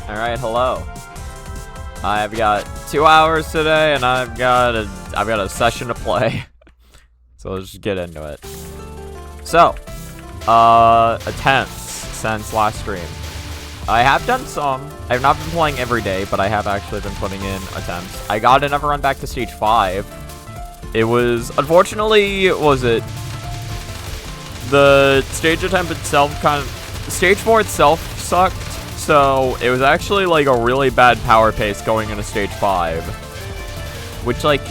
Alright, hello. I've got 2 hours today, and I've got a session to play. So let's just get into it. So, attempts since last stream. I have done some. I've not been playing every day, but I have actually been putting in attempts. I got another run back to stage 5. It was, unfortunately, the stage attempt itself stage 4 itself sucked, so it was actually like a really bad power pace going into stage 5. Which, like,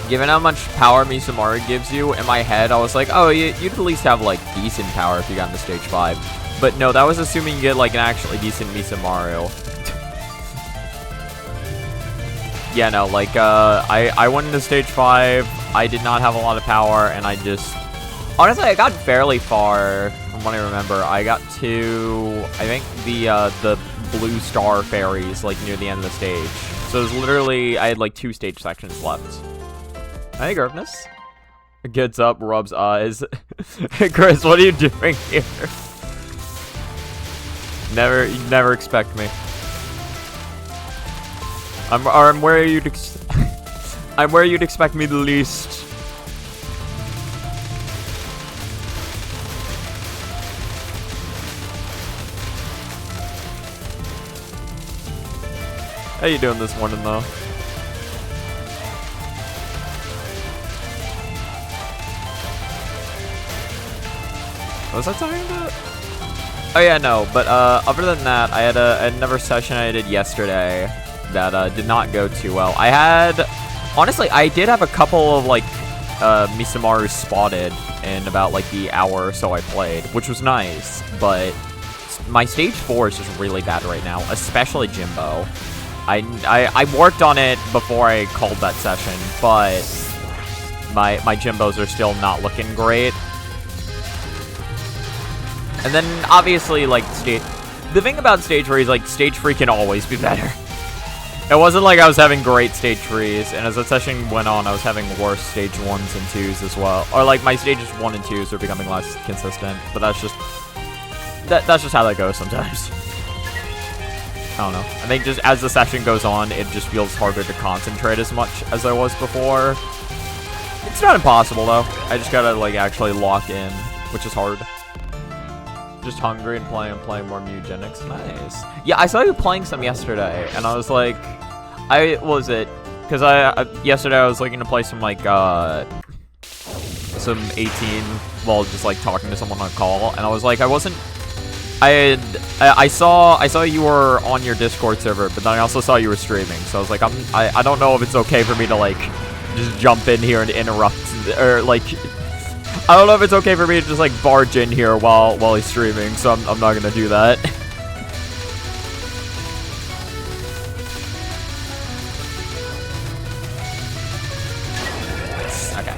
given how much power Mysomaru gives you, in my head, I was like, oh, you'd at least have, like, decent power if you got into stage 5. But no, that was assuming you get, like, an actually decent Mysomaru. Yeah, no, like, I went into stage 5, I did not have a lot of power, and I just... Honestly, I got fairly far, from what I remember. I got to, I think, the blue star fairies, like, near the end of the stage. So it was literally, I had, like, 2 stage sections left. Hey, Gurfness. Gets up, rubs eyes. Chris, what are you doing here? You never expect me. I'm where you'd I'm where you'd expect me the least. How you doing this morning, though? Was I talking about? Oh yeah, no, but other than that, I had another session I did yesterday that did not go too well. Honestly, I did have a couple of, like, Mysomaru spotted in about, like, the hour or so I played, which was nice, but my stage 4 is just really bad right now, especially Jimbo. I worked on it before I called that session, but my Jimbos are still not looking great. And then, obviously, like, the thing about stage 3 is, like, stage 3 can always be better. It wasn't like I was having great stage 3s, and as the session went on, I was having worse stage 1s and 2s as well. Or, like, my stages 1 and 2s are becoming less consistent, but that's just how that goes sometimes. I don't know. I think just as the session goes on, it just feels harder to concentrate as much as I was before. It's not impossible, though. I just gotta, like, actually lock in, which is hard. Just hungry and playing more Mugenics. Nice. Yeah, I saw you playing some yesterday, and I was like, because yesterday I was looking to play some, like, some 18 while just, like, talking to someone on call, and I was like, I saw you were on your Discord server, but then I also saw you were streaming, so I was like, I don't know if it's okay for me to, like, just jump in here and interrupt, or, like, I don't know if it's okay for me to just, like, barge in here while he's streaming, so I'm not gonna do that. Okay.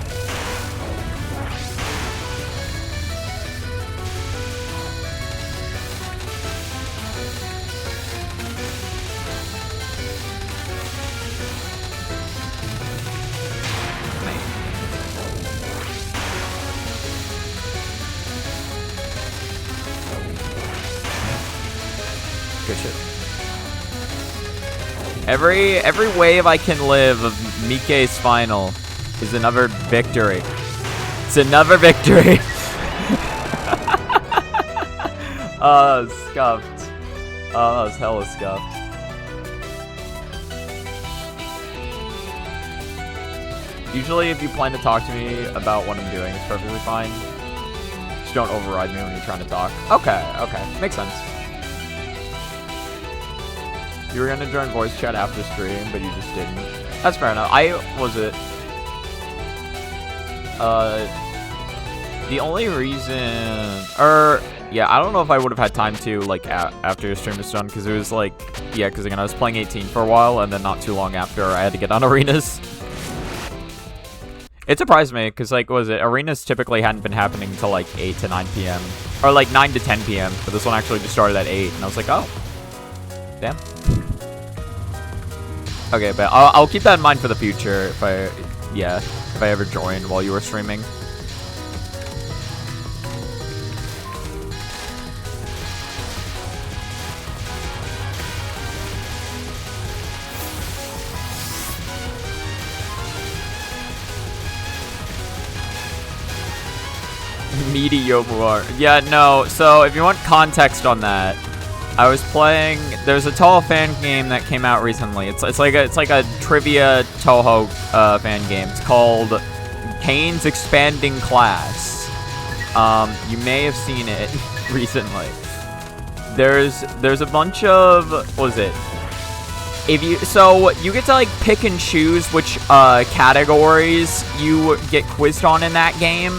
Good shit. Every wave I can live of Mike's final is another victory. It's another victory. Oh, scuffed. Oh, that was hella scuffed. Usually if you plan to talk to me about what I'm doing, it's perfectly fine. Just don't override me when you're trying to talk. Okay. Makes sense. You were gonna join voice chat after stream, but you just didn't. That's fair enough. The only reason, yeah, I don't know if I would have had time to, like, after your stream was done, because it was, like, yeah, because, again, I was playing 18 for a while, and then not too long after, I had to get on arenas. It surprised me, because, like, arenas typically hadn't been happening till, like, 8 to 9 p.m., or, like, 9 to 10 p.m., but this one actually just started at 8, and I was like, oh. Damn. Okay, but I'll keep that in mind for the future if I ever join while you were streaming. Meaty Youmu are. Yeah, no. So if you want context on that, I was playing. There's a Touhou fan game that came out recently. It's like a trivia Touhou fan game. It's called Kane's Expanding Class. You may have seen it recently. There's a bunch of, what was it? So you get to like pick and choose which categories you get quizzed on in that game.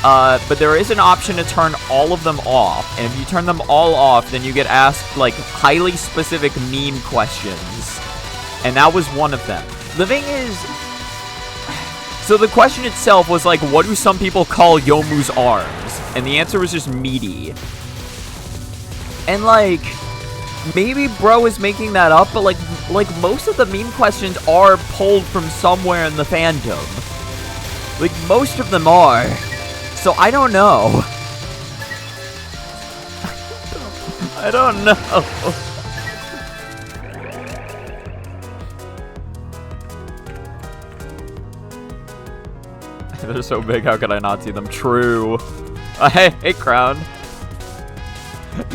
But there is an option to turn all of them off, and if you turn them all off, then you get asked like highly specific meme questions, and that was one of them. The thing is, so the question itself was like, what do some people call Yomu's arms? And the answer was just meaty. And like, maybe bro is making that up, but like most of the meme questions are pulled from somewhere in the fandom. Like most of them are. So I don't know. I don't know. They're so big, how could I not see them? True. Hey, Crown.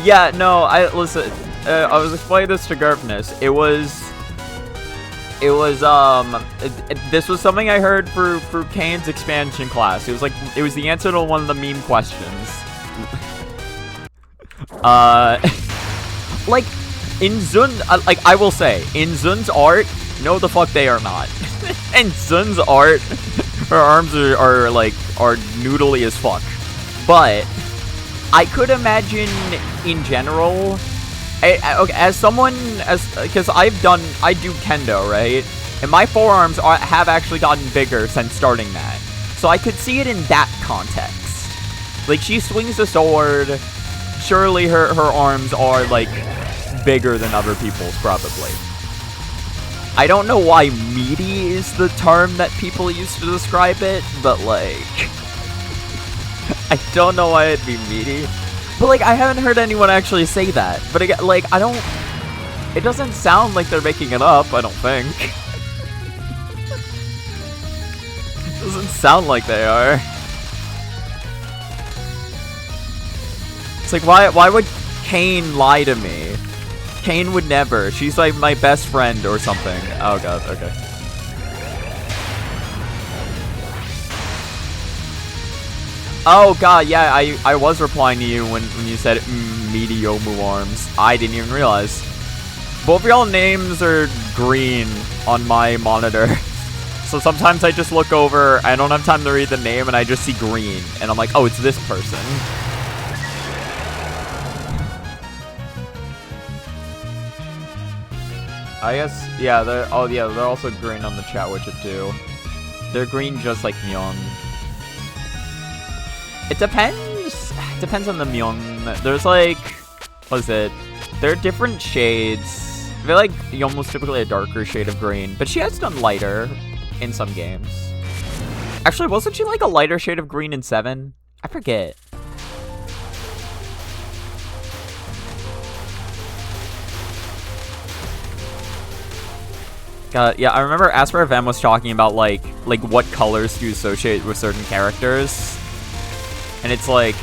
Yeah, no, listen, I was explaining this to Garpness. This was something I heard for Kane's expansion class. It was the answer to one of the meme questions. Like, in Zun, like, I will say, in Zun's art, no the fuck they are not. In Zun's art, her arms are noodly as fuck. But I could imagine, in general, okay, because I do kendo, right? And my forearms have actually gotten bigger since starting that. So I could see it in that context. Like, she swings a sword, surely her arms are, like, bigger than other people's, probably. I don't know why meaty is the term that people use to describe it, but, like, I don't know why it'd be meaty. But, like, I haven't heard anyone actually say that. But, again, like, it doesn't sound like they're making it up, I don't think. It doesn't sound like they are. It's like, why would Kane lie to me? Kane would never. She's, like, my best friend or something. Oh, God, okay. Oh god, yeah, I was replying to you when you said meaty Youmu arms. I didn't even realize. Both of y'all names are green on my monitor. So sometimes I just look over, I don't have time to read the name, and I just see green. And I'm like, oh, it's this person. I guess, yeah, they're also green on the chat widget too. They're green just like Myon. It depends. It depends on the Myon. There's like, what is it? There are different shades. I feel like Yomu's typically a darker shade of green, but she has done lighter in some games. Actually, wasn't she like a lighter shade of green in 7? I forget. Yeah, I remember Asper FM was talking about like what colors do you associate with certain characters. And it's like,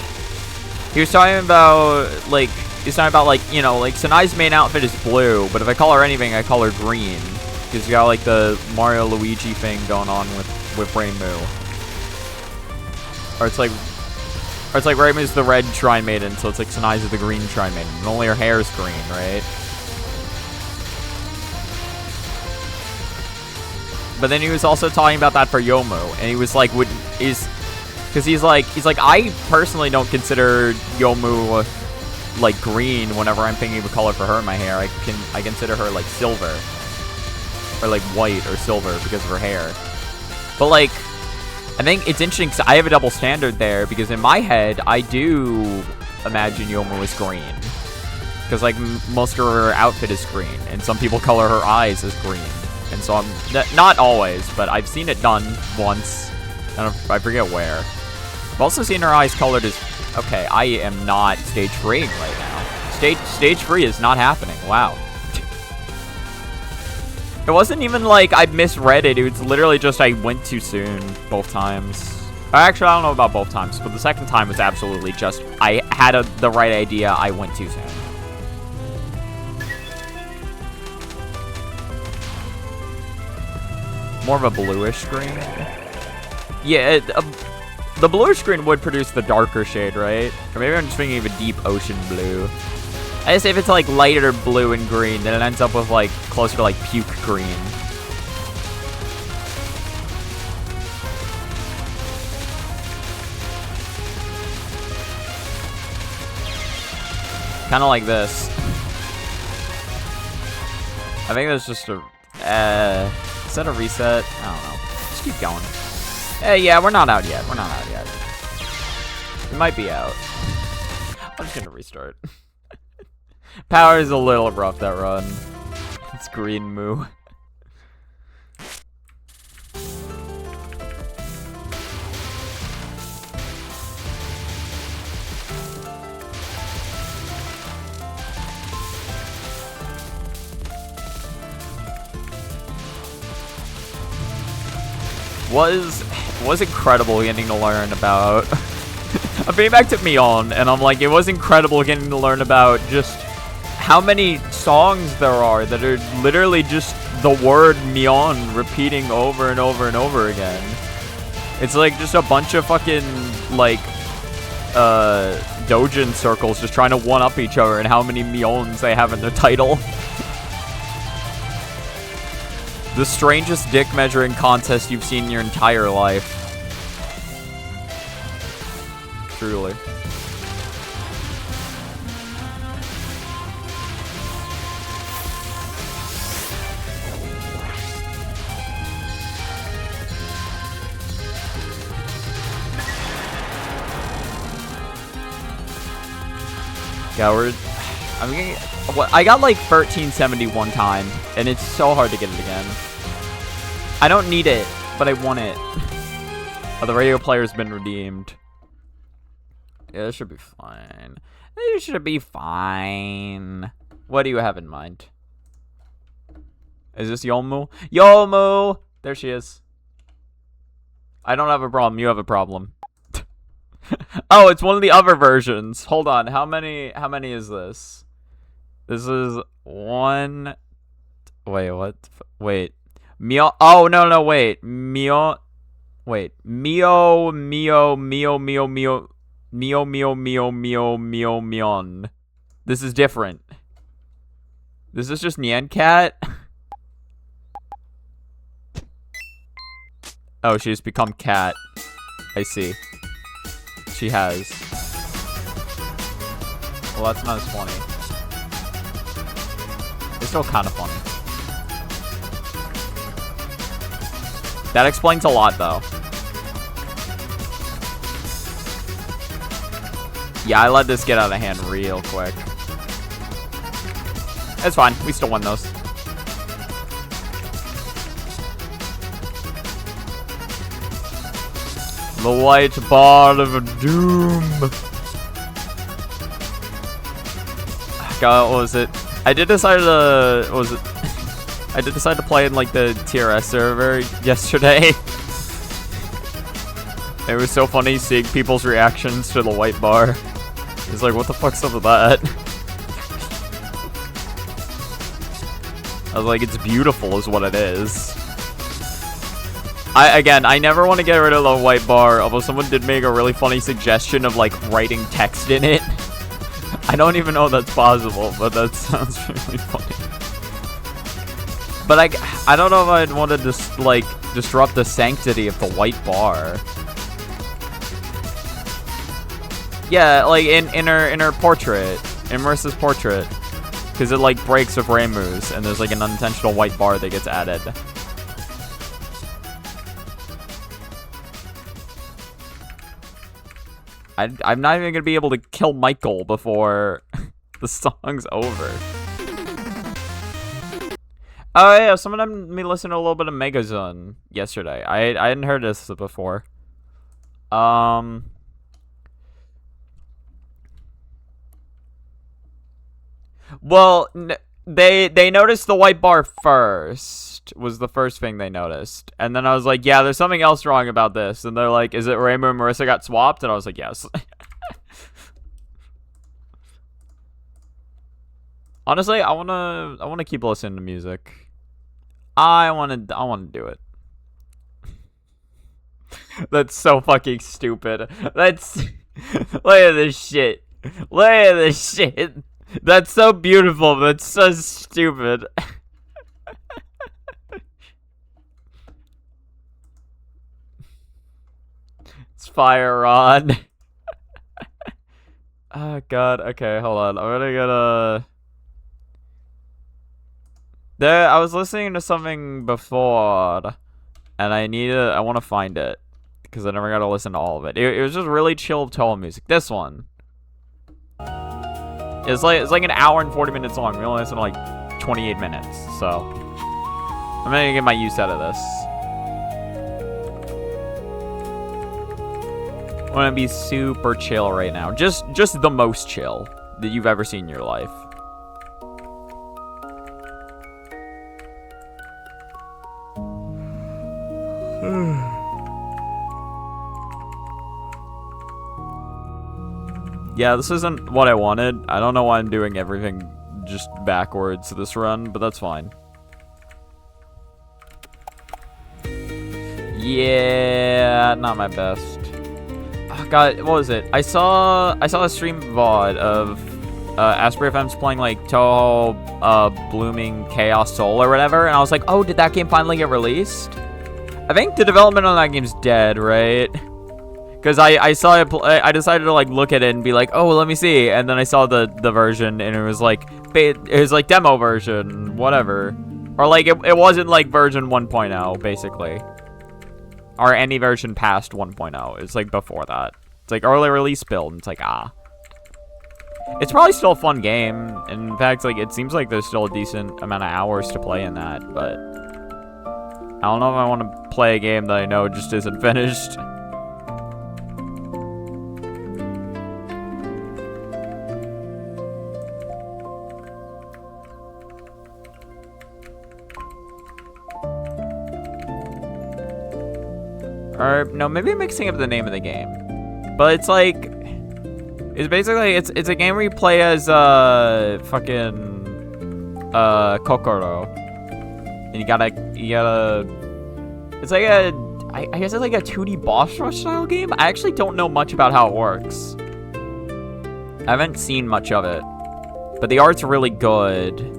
he was talking about, you know, like, Sanai's main outfit is blue, but if I call her anything, I call her green. Because you got, like, the Mario Luigi thing going on with Reimu. Or it's like Reimu's the red Shrine Maiden, so it's like Sanai's is the green Shrine Maiden. And only her hair is green, right? But then he was also talking about that for Youmu, and he was like, because he's like, I personally don't consider Youmu like green whenever I'm thinking of a color for her in my hair. I consider her like silver, or like white or silver because of her hair. But like, I think it's interesting because I have a double standard there, because in my head I do imagine Youmu as green, because like most of her outfit is green, and some people color her eyes as green, and so I'm not always, but I've seen it done once. I forget where. I've also seen her eyes colored as... Okay, I am not stage freeing right now. Stage free is not happening. Wow. It wasn't even like I misread it. It was literally just I went too soon both times. Actually, I don't know about both times, but the second time was absolutely just, I had the right idea, I went too soon. More of a bluish green? Yeah, the bluish green would produce the darker shade, right? Or maybe I'm just thinking of a deep ocean blue. I guess if it's like lighter blue and green, then it ends up with like closer to like puke green. Kind of like this. I think that's just a... is that a reset? I don't know. Just keep going. Yeah, we're not out yet. We're not out yet. We might be out. I'm just gonna restart. Power is a little rough, that run. It's green moo. Was incredible getting to learn about. I'm being back to Myon, and I'm like, it was incredible getting to learn about just how many songs there are that are literally just the word Myon repeating over and over and over again. It's like just a bunch of fucking like Dojin circles just trying to one up each other and how many Myons they have in their title. The strangest dick measuring contest you've seen in your entire life. Truly. Goward. I got like 1370 one time, and it's so hard to get it again. I don't need it, but I want it. Oh, the radio player's been redeemed. Yeah, this should be fine. It should be fine. What do you have in mind? Is this Youmu? Youmu! There she is. I don't have a problem. You have a problem. Oh, it's one of the other versions. Hold on. How many is this? This is one. Wait, what? Wait. Mio. Oh, no, wait. Mio. Wait. Myomyon. This is different. This is just Nyan Cat. Oh, she's become cat. I see. She has. Well, that's not as funny. It's still kind of funny. That explains a lot, though. Yeah, I let this get out of hand real quick. It's fine. We still won those. The white bar of doom. God, what was it? I did decide to... What was it? I did decide to play in, like, the TRS server yesterday. It was so funny seeing people's reactions to the white bar. It's like, what the fuck's up with that? I was like, it's beautiful is what it is. I never want to get rid of the white bar, although someone did make a really funny suggestion of, like, writing text in it. I don't even know if that's possible, but that sounds really funny. But I don't know if I'd want to just, like, disrupt the sanctity of the white bar. Yeah, like, in her portrait. In Marissa's portrait. Because it, like, breaks with Reimu's, and there's, like, an unintentional white bar that gets added. I'm not even gonna be able to kill Michael before the song's over. Oh yeah, someone had me listen to a little bit of Megazone yesterday. I hadn't heard this before. Well, they noticed the white bar first. noticed, was the first thing they noticed. And then I was like, yeah, there's something else wrong about this. And they're like, is it Rainbow and Marissa got swapped? And I was like, yes. Honestly, I wanna keep listening to music. I wanna do it. That's so fucking stupid. That's look at this shit. Look at this shit. That's so beautiful, but it's so stupid. It's fire on. Oh god, okay, hold on. I'm gonna get a... There, I was listening to something before, and I want to find it, because I never got to listen to all of it. It was just really chill Touhou music. This one. It's like an hour and 40 minutes long. We only listen to like 28 minutes, so I'm gonna get my use out of this. I want to be super chill right now. Just the most chill that you've ever seen in your life. Yeah, this isn't what I wanted. I don't know why I'm doing everything just backwards this run, but that's fine. Yeah, not my best. Oh god, what was it? I saw a stream VOD of Asprey FM's playing like Touhou Blooming Chaos Soul or whatever, and I was like, oh, did that game finally get released? I think the development on that game's dead, right? Because I saw it, I decided to like look at it and be like, oh, let me see, and then I saw the version and it was like demo version, whatever, or like it wasn't like version 1.0 basically, or any version past 1.0. It's like before that. It's like early release build, and it's like it's probably still a fun game. And in fact, like it seems like there's still a decent amount of hours to play in that, but I don't know if I want to play a game that I know just isn't finished. Or, no, maybe I'm mixing up the name of the game. But it's like... It's basically... It's a game where you play as, fucking... Kokoro. And you gotta... It's like a... I guess it's like a 2D boss rush style game? I actually don't know much about how it works. I haven't seen much of it. But the art's really good.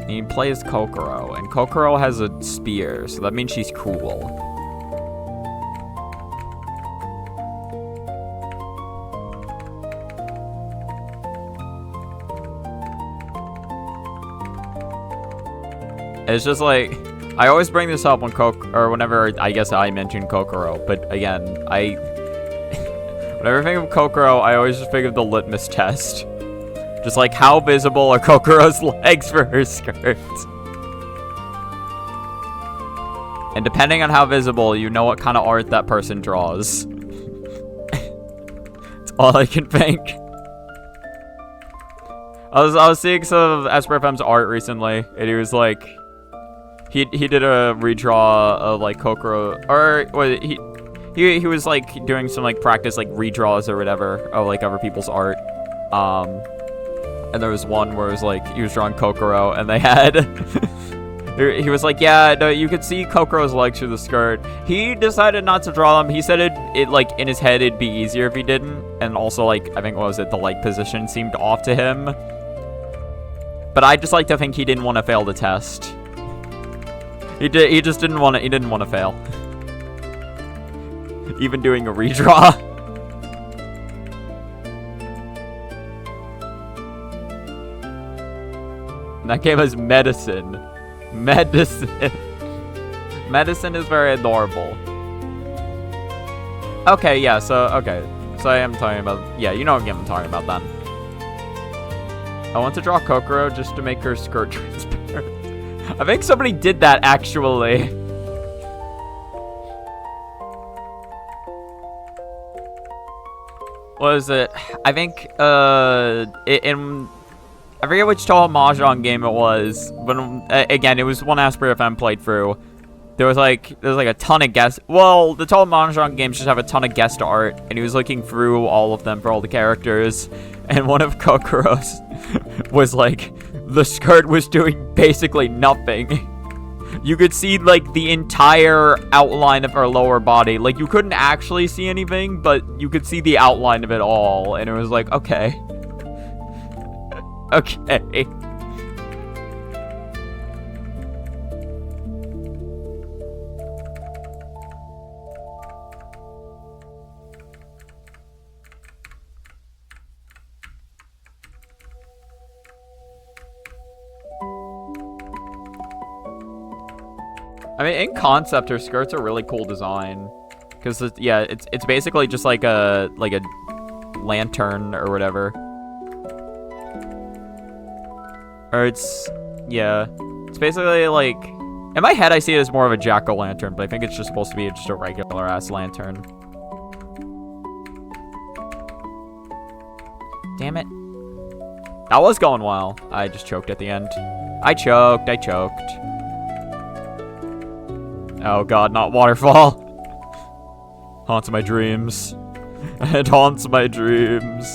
And you play as Kokoro, and Kokoro has a spear, so that means she's cool. It's just like, I always bring this up when whenever I guess I mention Kokoro, but again, whenever I think of Kokoro, I always just think of the litmus test. Just like, how visible are Kokoro's legs for her skirt? And depending on how visible, you know what kind of art that person draws. That's all I can think. I was seeing some of SPFM's art recently, and he was like, he did a redraw of like Kokoro, or he was like doing some like practice like redraws or whatever of like other people's art. And there was one where it was like, he was drawing Kokoro, and they had... he was like, yeah, no, you could see Kokoro's legs through the skirt. He decided not to draw them. He said it like, in his head, it'd be easier if he didn't. And also, like, I think, what was it, the light position seemed off to him. But I just like to think he didn't want to fail the test. He just didn't want to fail. Even doing a redraw. And that gave us medicine. Medicine. Medicine is very adorable. Okay, yeah, so I am talking about... Yeah, you know what game I'm talking about then. I want to draw Kokoro just to make her skirt transparent. I think somebody did that, actually. What is it? I think, I forget which Touhou Mahjong game it was, but again, it was one Asper FM playthrough. There was like a ton of guest. Well, the Touhou Mahjong games just have a ton of guest art, and he was looking through all of them for all the characters, and one of Kokoro's was like, the skirt was doing basically nothing. You could see like the entire outline of her lower body. Like you couldn't actually see anything, but you could see the outline of it all, and it was like, okay. Okay. I mean, in concept, her skirts are really cool design. Cause yeah, it's basically just like a lantern or whatever. Or it's basically like, in my head I see it as more of a jack-o'-lantern, but I think it's just supposed to be just a regular ass lantern. Damn it. That was going well. I just choked at the end. I choked. Oh god, not waterfall. Haunts my dreams. It haunts my dreams.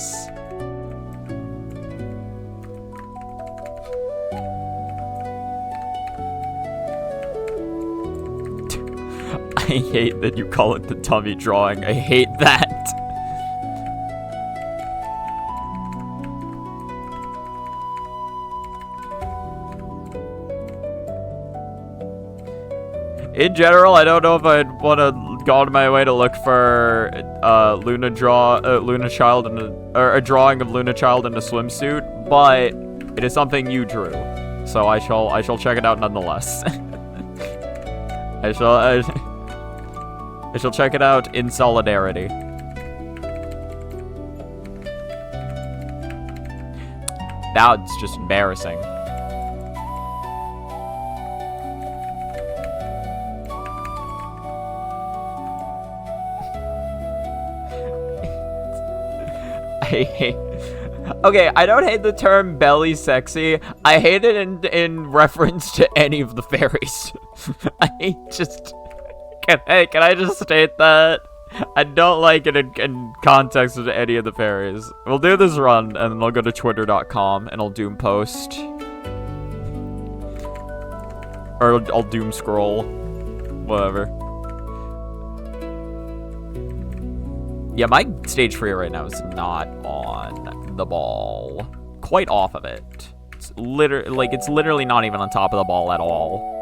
I hate that you call it the tummy drawing. I hate that. In general, I don't know if I'd want to go out of my way to look for Luna Child or a drawing of Luna Child in a swimsuit, but it is something you drew, so I shall check it out nonetheless. I shall check it out in solidarity. That's just embarrassing. Okay, I don't hate the term belly sexy. I hate it in reference to any of the fairies. Can I just state that? I don't like it in context of any of the fairies. We'll do this run, and then I'll go to twitter.com, and I'll doom post. Or I'll doom scroll. Whatever. Yeah, my stage 3 right now is not on the ball. Quite off of it. It's literally not even on top of the ball at all.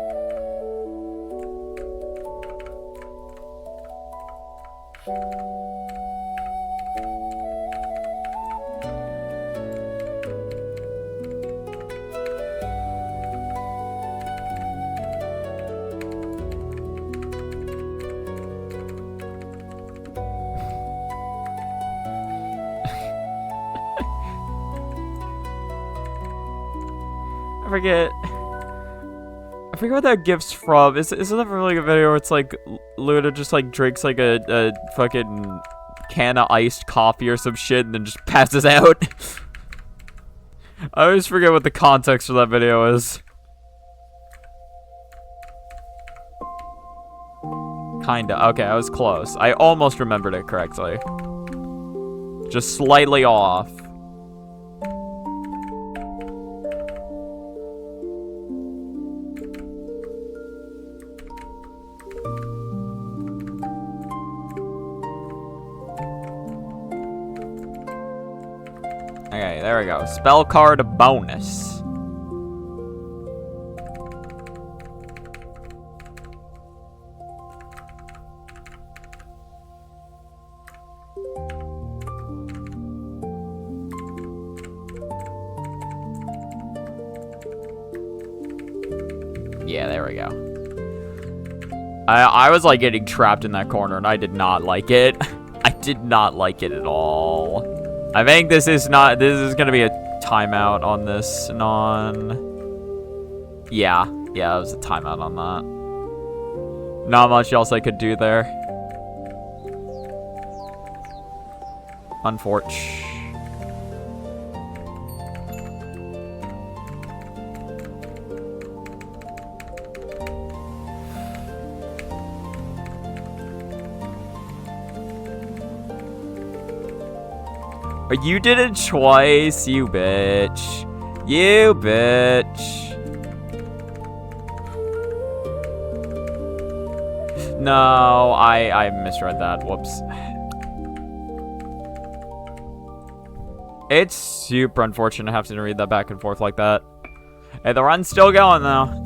I forget what that gif's from. Isn't that really a video where it's like Luna just like drinks like a fucking can of iced coffee or some shit and then just passes out? I always forget what the context of that video is. Kinda. Okay, I was close. I almost remembered it correctly. Just slightly off. Okay, there we go. Spell card bonus. Yeah, there we go. I was like getting trapped in that corner and I did not like it. I did not like it at all. I think this is gonna be a timeout on this Yeah, it was a timeout on that. Not much else I could do there. Unfortunate. You did it twice, you bitch. You bitch. No, I misread that. Whoops. It's super unfortunate to have to read that back and forth like that. Hey, the run's still going, though.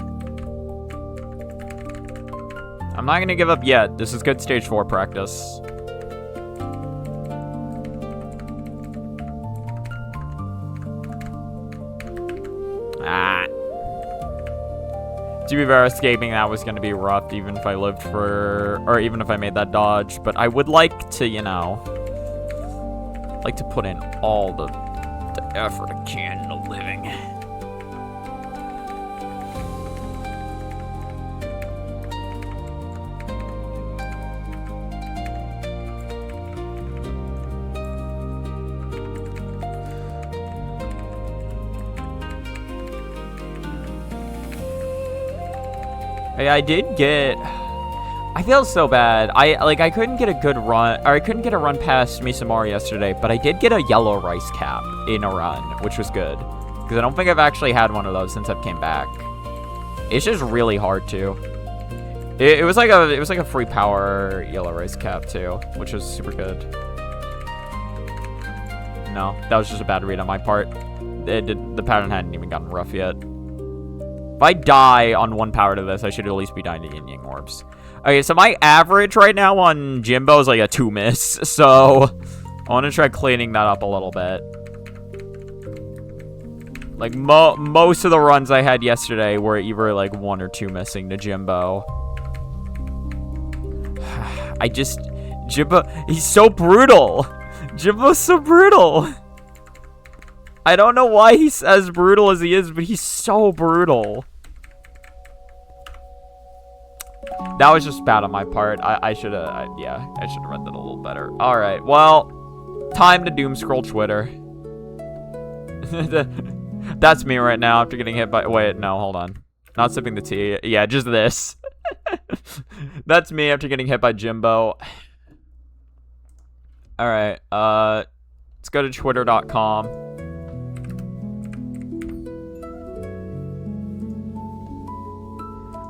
I'm not gonna give up yet. This is good stage 4 practice. To be fair, escaping that was going to be rough, even if I lived for... Or even if I made that dodge. But I would like to, you know... Like to put in all the effort I can into living. I did get... I feel so bad. I couldn't get a good run, or I couldn't get a run past Misumari yesterday, but I did get a yellow rice cap in a run, which was good. Because I don't think I've actually had one of those since I've came back. It's just really hard too. It was like a free power yellow rice cap too, which was super good. No, that was just a bad read on my part. The pattern hadn't even gotten rough yet. If I die on one power to this, I should at least be dying to Yin Yang Orbs. Okay, so my average right now on Jimbo is like a 2 miss, so I want to try cleaning that up a little bit. Like, most of the runs I had yesterday were either like 1 or 2 missing to Jimbo. Jimbo, he's so brutal. Jimbo's so brutal. I don't know why he's as brutal as he is, but he's so brutal. That was just bad on my part. I should have, yeah, I should have read that a little better. All right, well, time to doom scroll Twitter. That's me right now after getting hit by, wait, no, hold on. Not sipping the tea. Yeah, just this. That's me after getting hit by Jimbo. All right, let's go to twitter.com.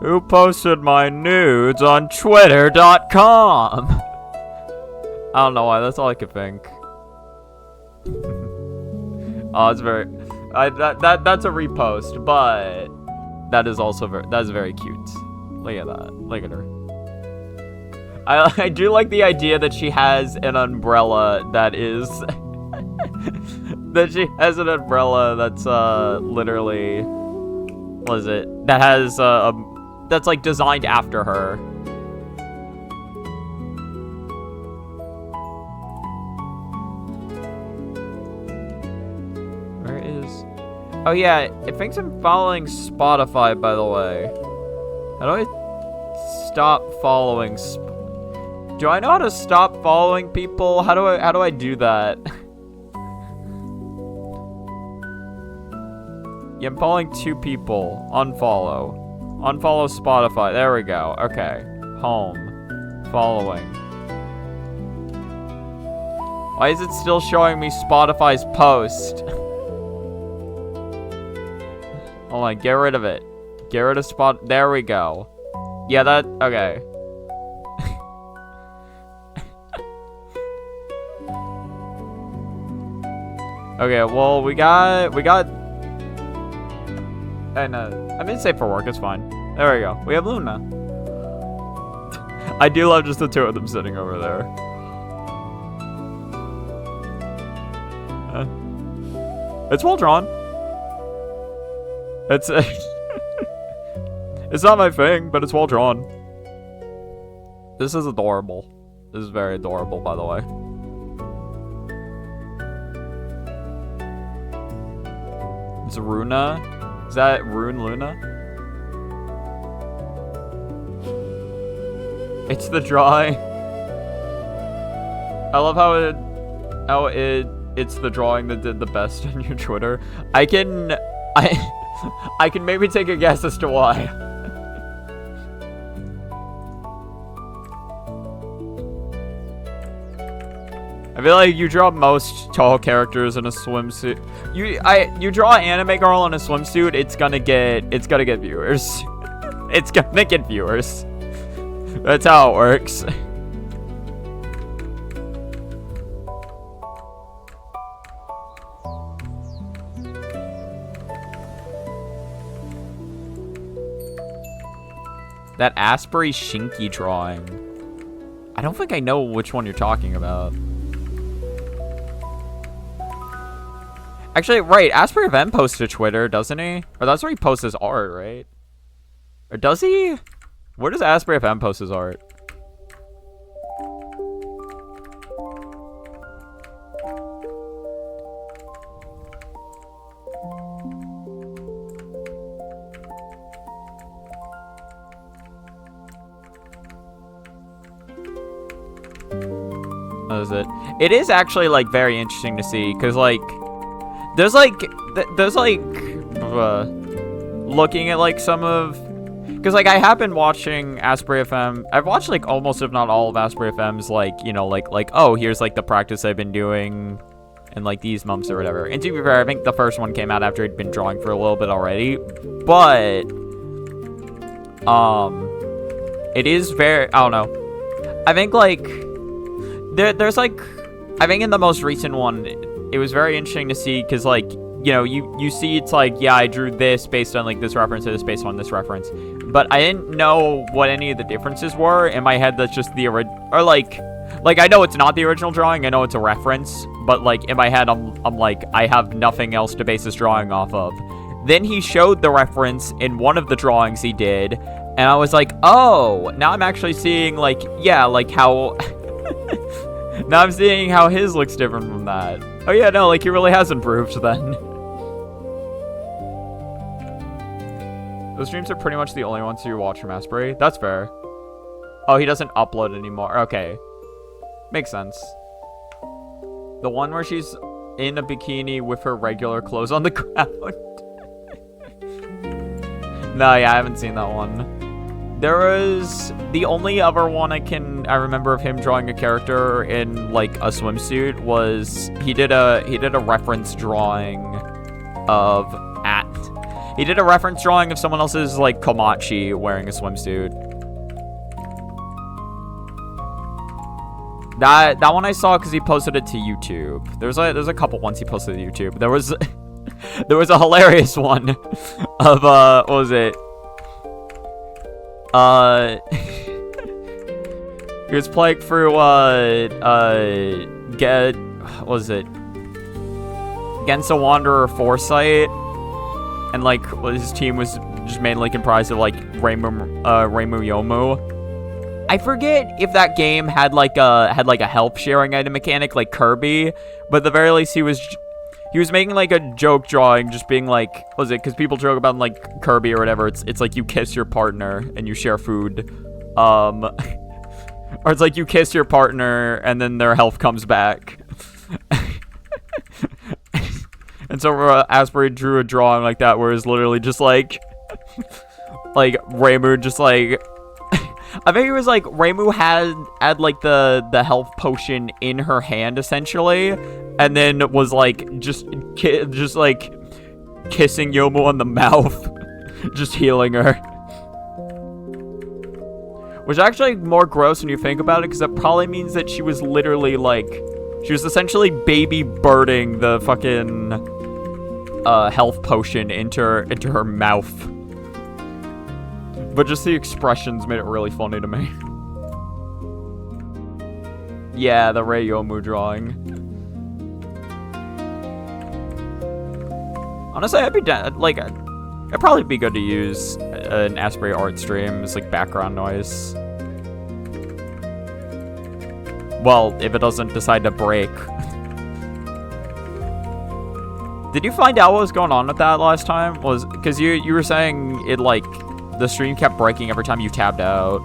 Who posted my nudes on twitter.com? I don't know why, that's all I could think. Oh, it's very... that's a repost, but... That is also that's very cute. Look at that. Look at her. I do like the idea that she has an umbrella that is... that she has an umbrella that's, literally... What is it? That has, that's like designed after her. Where is... Oh yeah, it thinks I'm following Spotify, by the way. How do I stop following do I know how to stop following people? How do I do that? Yeah, I'm following 2 people. Unfollow. Unfollow Spotify. There we go. Okay. Home. Following. Why is it still showing me Spotify's post? Hold on. Get rid of it. Get rid of Spot. There we go. Yeah, that. Okay. Okay, well, we got. And I mean, safe for work, it's fine. There we go. We have Luna. I do love just the 2 of them sitting over there. It's well drawn. It's it's not my thing, but it's well drawn. This is adorable. This is very adorable, by the way. It's Runa. Is that Rune Luna? It's the drawing. I love how it's the drawing that did the best on your Twitter. I can maybe take a guess as to why. I feel like you draw most Touhou characters in a swimsuit. You draw an anime girl in a swimsuit, it's gonna get viewers. It's gonna get viewers. That's how it works. That Asprey Shinky drawing. I don't think I know which one you're talking about. Actually, right, Asprey Event posts to Twitter, doesn't he? Or that's where he posts his art, right? Or does he? Where does Asprey FM post his art? What is it? It is actually, like, very interesting to see, because, like, there's looking at, like, some of... Because, like, I have been watching Asprey FM. I've watched, like, almost, if not all of Asprey FM's, like, you know, like, oh, here's, like, the practice I've been doing in, like, these months or whatever. And to be fair, I think the first one came out after he'd been drawing for a little bit already. But, it is very... I don't know. I think, like... There's, like... I think in the most recent one, it was very interesting to see, because, like, you know, you see it's like, yeah, I drew this based on, like, this reference, or this based on this reference. But I didn't know what any of the differences were. In my head, that's just the original... Or, like, I know it's not the original drawing. I know it's a reference. But, like, in my head, I'm like, I have nothing else to base this drawing off of. Then he showed the reference in one of the drawings he did. And I was like, oh, now I'm actually seeing, like, yeah, like, how... Now I'm seeing how his looks different from that. Oh yeah, no, like, he really has improved then. Those streams are pretty much the only ones you watch from Asprey. That's fair. Oh, he doesn't upload anymore. Okay. Makes sense. The one where she's in a bikini with her regular clothes on the ground. No, yeah, I haven't seen that one. There was the only other one I remember of him drawing a character in, like, a swimsuit was he did a reference drawing of he did a reference drawing of someone else's, like, Komachi wearing a swimsuit. That one I saw because he posted it to YouTube. There's a couple ones he posted to YouTube. There was a hilarious one of what was it? He was playing through, Genso Wanderer Foresight, and, like, his team was just mainly comprised of, like, Youmu. I forget if that game had, like, a help sharing item mechanic, like Kirby, but at the very least, he was making, like, a joke drawing, just being like, what was it? Because people joke about, like, Kirby or whatever. It's like you kiss your partner and you share food. Or it's like you kiss your partner and then their health comes back. And so Asprey drew a drawing like that where it's literally just like, Reimu just like, I think it was like Reimu had like the health potion in her hand essentially, and then was like just like kissing Youmu on the mouth, just healing her. Which is actually more gross when you think about it, because that probably means that she was literally like, she was essentially baby birding the fucking health potion into her mouth. But just the expressions made it really funny to me. Yeah, the Rei Youmu drawing. Honestly, I'd be down, like, it'd probably be good to use an Asprey art stream as, like, background noise. Well, if it doesn't decide to break. Did you find out what was going on with that last time? Was, because you were saying it, like, the stream kept breaking every time you tabbed out.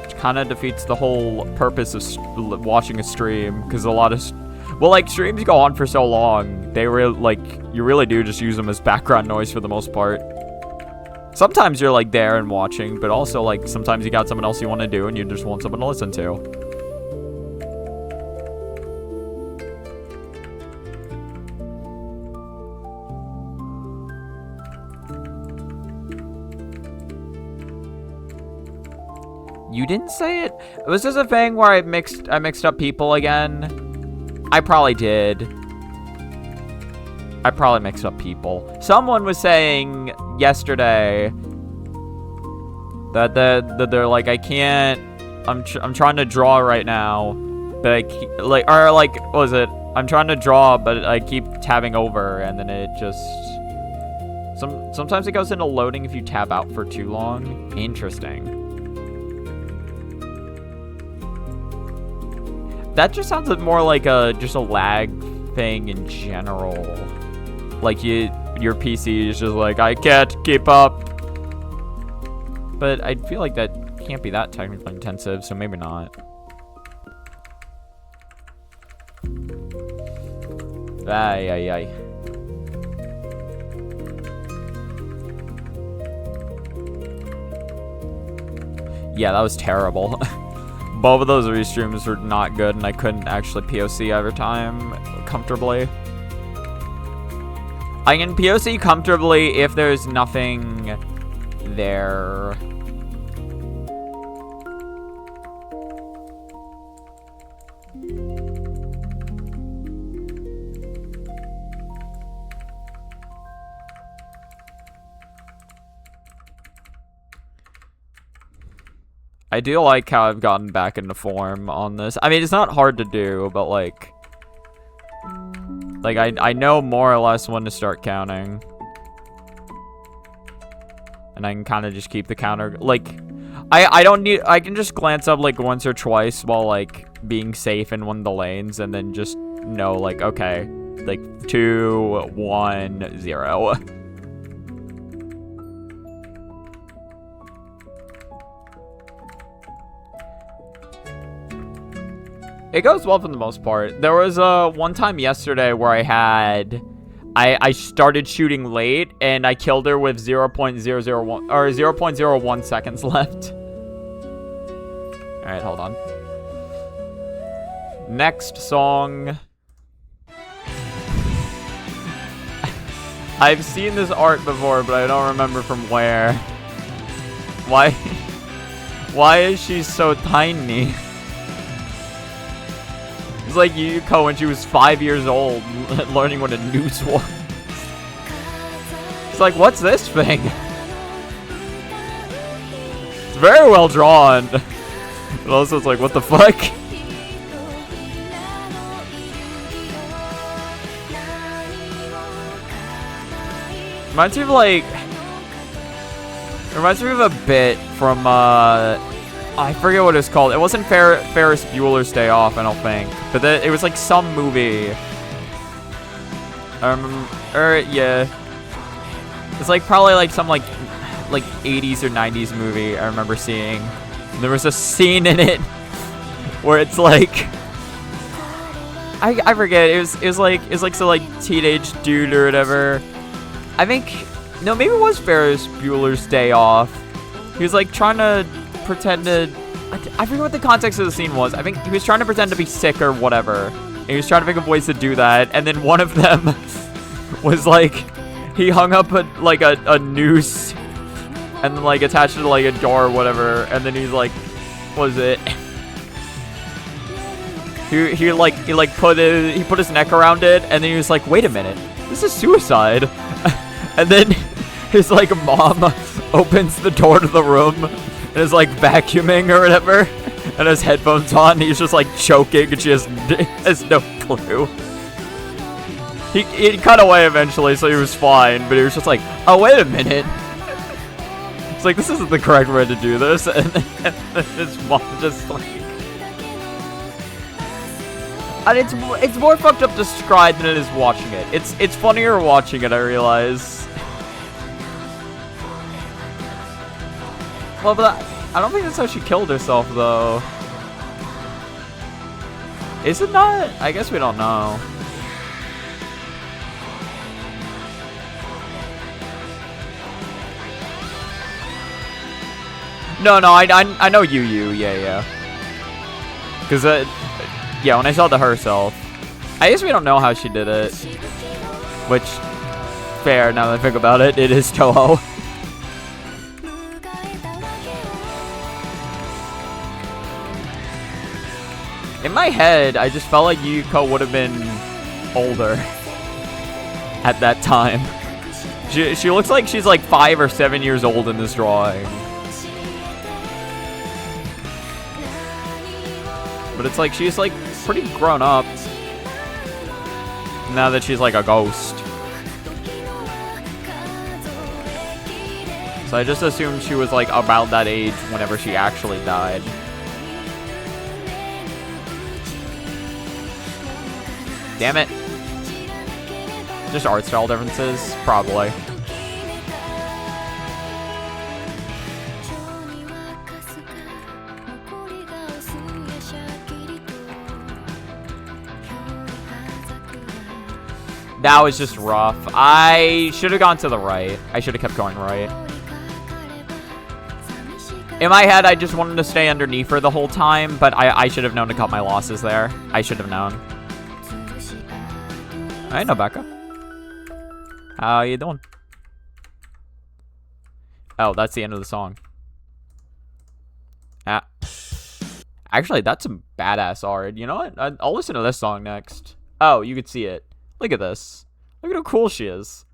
Which kind of defeats the whole purpose of watching a stream, because a lot of... Well, like, streams go on for so long, they really, like, you really do just use them as background noise for the most part. Sometimes you're like there and watching, but also like sometimes you got something else you want to do and you just want someone to listen to. You didn't say it? Was this a thing where I mixed up people again? I probably did. I probably mixed up people. Someone was saying yesterday that they're like, I can't. I'm trying to draw right now, but I keep, what was it? I'm trying to draw, but I keep tabbing over, and then it just sometimes it goes into loading if you tab out for too long. Interesting. That just sounds more like just a lag thing in general. Like your PC is just like, I can't keep up. But I feel like that can't be that technically intensive, so maybe not. Ay. Yeah, that was terrible. Both of those restreams were not good, and I couldn't actually POC every time comfortably. I can POC comfortably if there's nothing there. I do like how I've gotten back into form on this. I mean, it's not hard to do, but like I know more or less when to start counting. And I can kind of just keep the counter, like, I don't need, I can just glance up like once or twice while like being safe in one of the lanes and then just know like, okay, like 2, 1, 0. It goes well for the most part. There was one time yesterday where I started shooting late and I killed her with 0.001 or 0.01 seconds left. All right, hold on. Next song. I've seen this art before, but I don't remember from where. Why is she so tiny? It's like Yuko when she was 5 years old, learning what a noose was. It's like, what's this thing? It's very well drawn. But also it's like, what the fuck? Reminds me of like... Reminds me of a bit from, I forget what it's called. It wasn't Ferris Bueller's Day Off, I don't think. But it was like some movie. Yeah. It's like probably like some like 80s or 90s movie I remember seeing. And there was a scene in it where it's like I forget. It was like some like teenage dude or whatever. I think no, maybe it was Ferris Bueller's Day Off. He was like trying to pretend to... I forget what the context of the scene was. I think he was trying to pretend to be sick or whatever. And he was trying to think of ways to do that. And then one of them was like... He hung up a noose and then like attached it to like a door or whatever. And then he's like... What was it? He put his neck around it. And then he was like, wait a minute. This is suicide. And then his like mom opens the door to the room and is like vacuuming or whatever, and has headphones on, and he's just like choking, and she has no clue. He cut away eventually, so he was fine, but he was just like, oh, wait a minute. It's like, this isn't the correct way to do this, and his mom just like... And it's more fucked up described than it is watching it. It's funnier watching it, I realize. Well, but I don't think that's how she killed herself, though. Is it not? I guess we don't know. No, I know Youmu. Yeah. Cause yeah, when I saw the herself, I guess we don't know how she did it. Which, fair. Now that I think about it, it is Touhou. In my head, I just felt like Yuko would have been older at that time. She looks like she's like 5 or 7 years old in this drawing. But it's like she's like pretty grown up now that she's like a ghost. So I just assumed she was like about that age whenever she actually died. Damn it. Just art style differences? Probably. That was just rough. I should have gone to the right. I should have kept going right. In my head, I just wanted to stay underneath her the whole time, but I should have known to cut my losses there. I should have known. Hey, Nobeka. How you doing? Oh, that's the end of the song. Ah. Actually, that's some badass art. You know what? I'll listen to this song next. Oh, you could see it. Look at this. Look at how cool she is.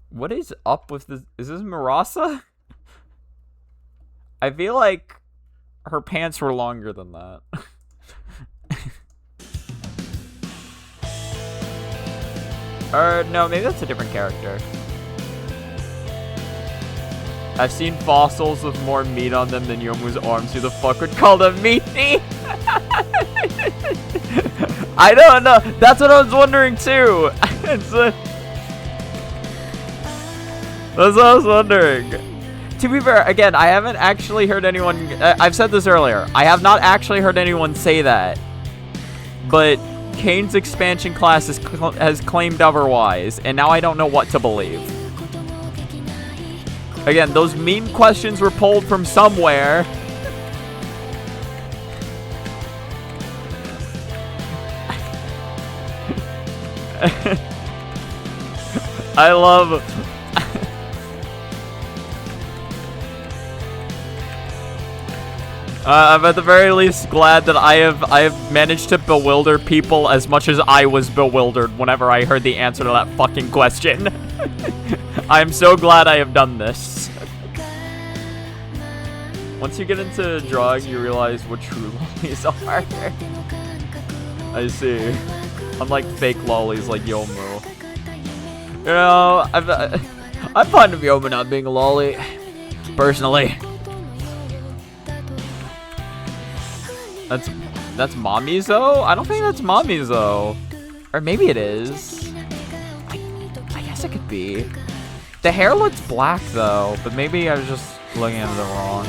What is up with this? Is this Murasa? I feel like her pants were longer than that. Or, no, maybe that's a different character. I've seen fossils with more meat on them than Yomu's arms. Who the fuck would call them meaty? I don't know. That's what I was wondering, too. That's what I was wondering. To be fair, again, I haven't actually heard anyone... I've said this earlier. I have not actually heard anyone say that. But... Kane's expansion class has claimed otherwise, and now I don't know what to believe. Again, those meme questions were pulled from somewhere. I love... I'm at the very least glad that I have managed to bewilder people as much as I was bewildered whenever I heard the answer to that fucking question. I'm so glad I have done this. Once you get into drawing, you realize what true lollies are. I see. Unlike fake lollies like Youmu. You know, I'm fond of Youmu not being a lolly, personally. That's Mamizo? I don't think that's Mamizo. Or maybe it is. I guess it could be. The hair looks black though, but maybe I was just looking at it wrong.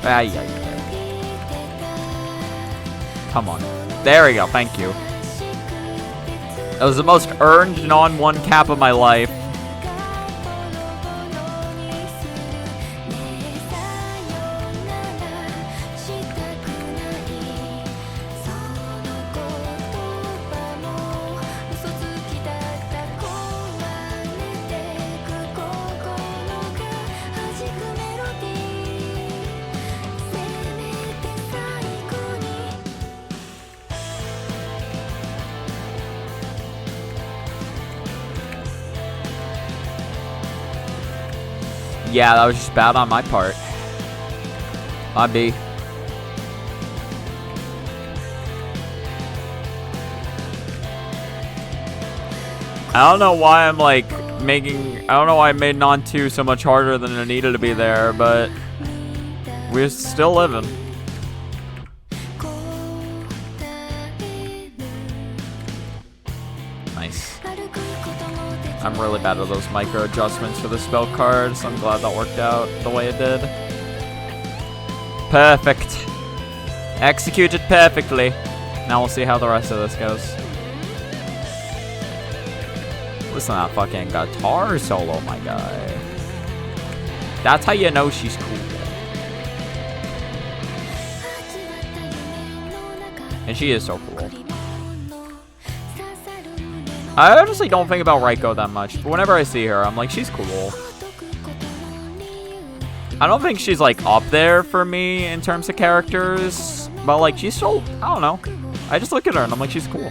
Yeah. Come on. There we go, thank you. That was the most earned non-1 cap of my life. Yeah, that was just bad on my part. My B. I don't know why I'm like making... I don't know why I made Non-2 so much harder than it needed to be there, but... we're still living. Nice. I'm really bad at those micro adjustments for the spell card, so I'm glad that worked out the way it did. Perfect. Executed perfectly. Now we'll see how the rest of this goes. Listen to that fucking guitar solo, my guy. That's how you know she's cool. And she is so cool. I honestly don't think about Raiko that much, but whenever I see her, I'm like, she's cool. I don't think she's, like, up there for me in terms of characters, but, like, she's still, I don't know. I just look at her and I'm like, she's cool.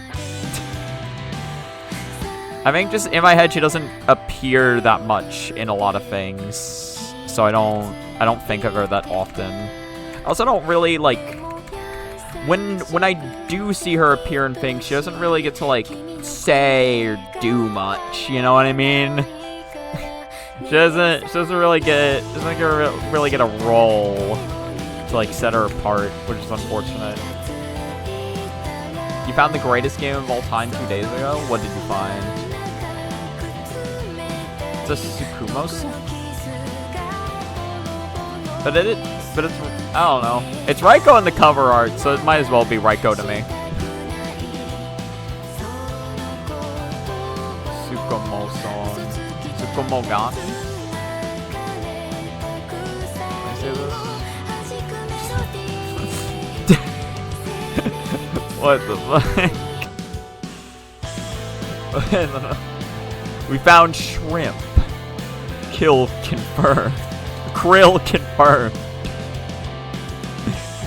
I think just in my head, she doesn't appear that much in a lot of things, so I don't think of her that often. I also don't really, like, when I do see her appear in things, she doesn't really get to, like, say or do much, you know what I mean? She doesn't really get a role to, like, set her apart, which is unfortunate. You found the greatest game of all time 2 days ago? What did you find? It's a Sukumo song? But it's, I don't know. It's Raiko in the cover art, so it might as well be Raiko to me. Sukumo song. Sukumo Gani? Can I say this? What the fuck? We found shrimp. Kill confirmed. Krill confirmed.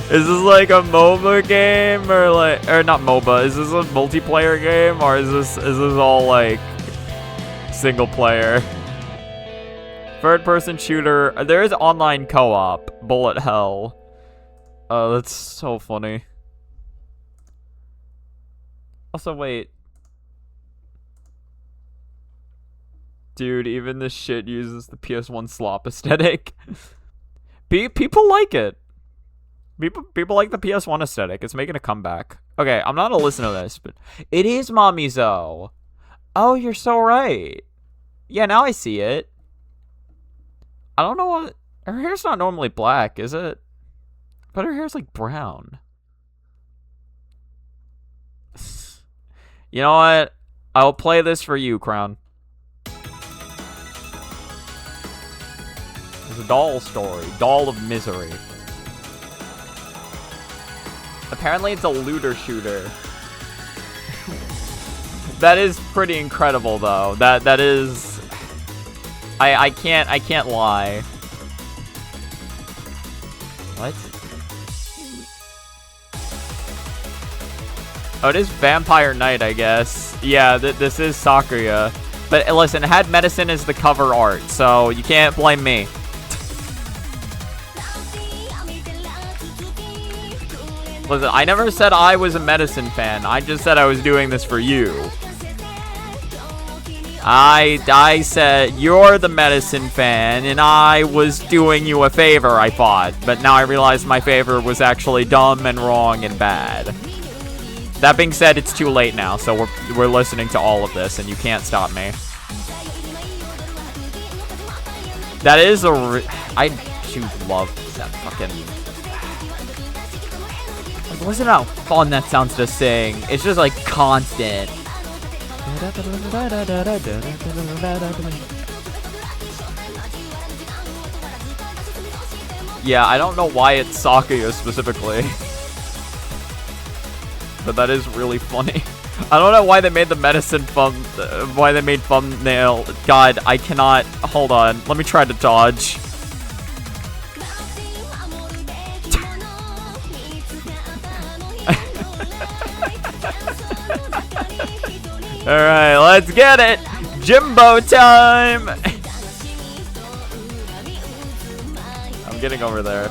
Is this like a MOBA game or not MOBA? Is this a multiplayer game or is this all like single player? Third person shooter. There is online co-op. Bullet hell. Oh, that's so funny. Also, wait. Dude, even this shit uses the PS1 slop aesthetic. People like it. People like the PS1 aesthetic. It's making a comeback. Okay, I'm not gonna listen to this, but it is Mamizo. Oh, you're so right. Yeah, now I see it. I don't know what... Her hair's not normally black, is it? But her hair's like brown. You know what? I'll play this for you, Crown. It's a doll story. Doll of misery. Apparently it's a looter shooter. That is pretty incredible though. That is... I can't lie. What? Oh, it is Vampire Knight, I guess. Yeah, this is Sakuya. But listen, it had medicine as the cover art, so you can't blame me. Listen, I never said I was a medicine fan. I just said I was doing this for you. I said you're the medicine fan, and I was doing you a favor, I thought. But now I realize my favor was actually dumb and wrong and bad. That being said, it's too late now, so we're listening to all of this, and you can't stop me. That is I do love that fucking... Like, listen how fun that sounds to sing. It's just like constant. Yeah, I don't know why it's Sakuya specifically. But that is really funny. I don't know why they made the medicine why they made thumbnail. God, I cannot. Hold on. Let me try to dodge. Alright, let's get it! Jimbo time! I'm getting over there.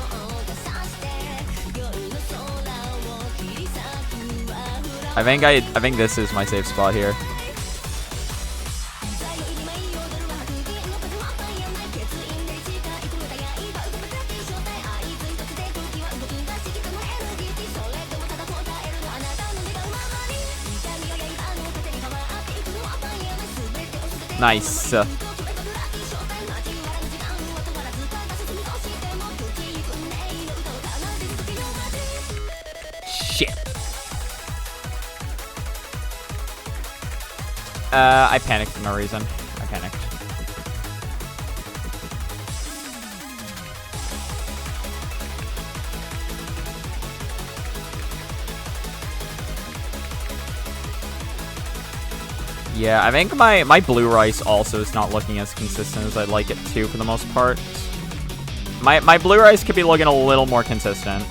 I think this is my safe spot here. Nice. Shit. I panicked for no reason. I panicked. Yeah, I think my blue rice also is not looking as consistent as I'd like it to for the most part. My blue rice could be looking a little more consistent.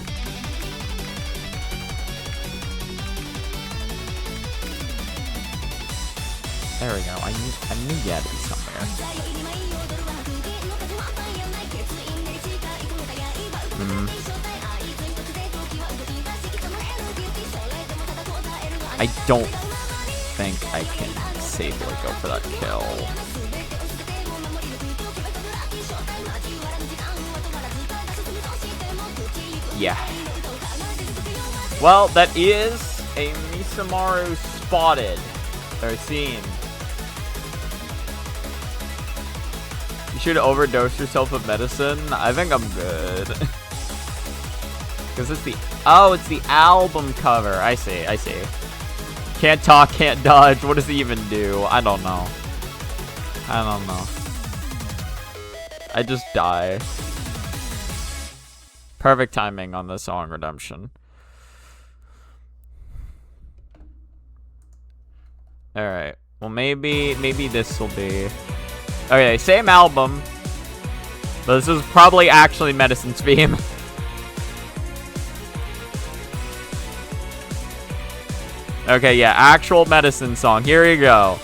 There we go. I knew you had to be somewhere. I don't think I can safely go for that kill. Yeah. Well, that is a Misamaru spotted. Or seen. You should overdose yourself of medicine. I think I'm good. Because it's the... Oh, it's the album cover. I see. Can't talk, can't dodge. What does he even do? I don't know. I just die. Perfect timing on the song Redemption. Alright. Well, maybe this will be... Okay, same album. But this is probably actually Medicine's theme. Okay, yeah, actual Medicine song. Here you go.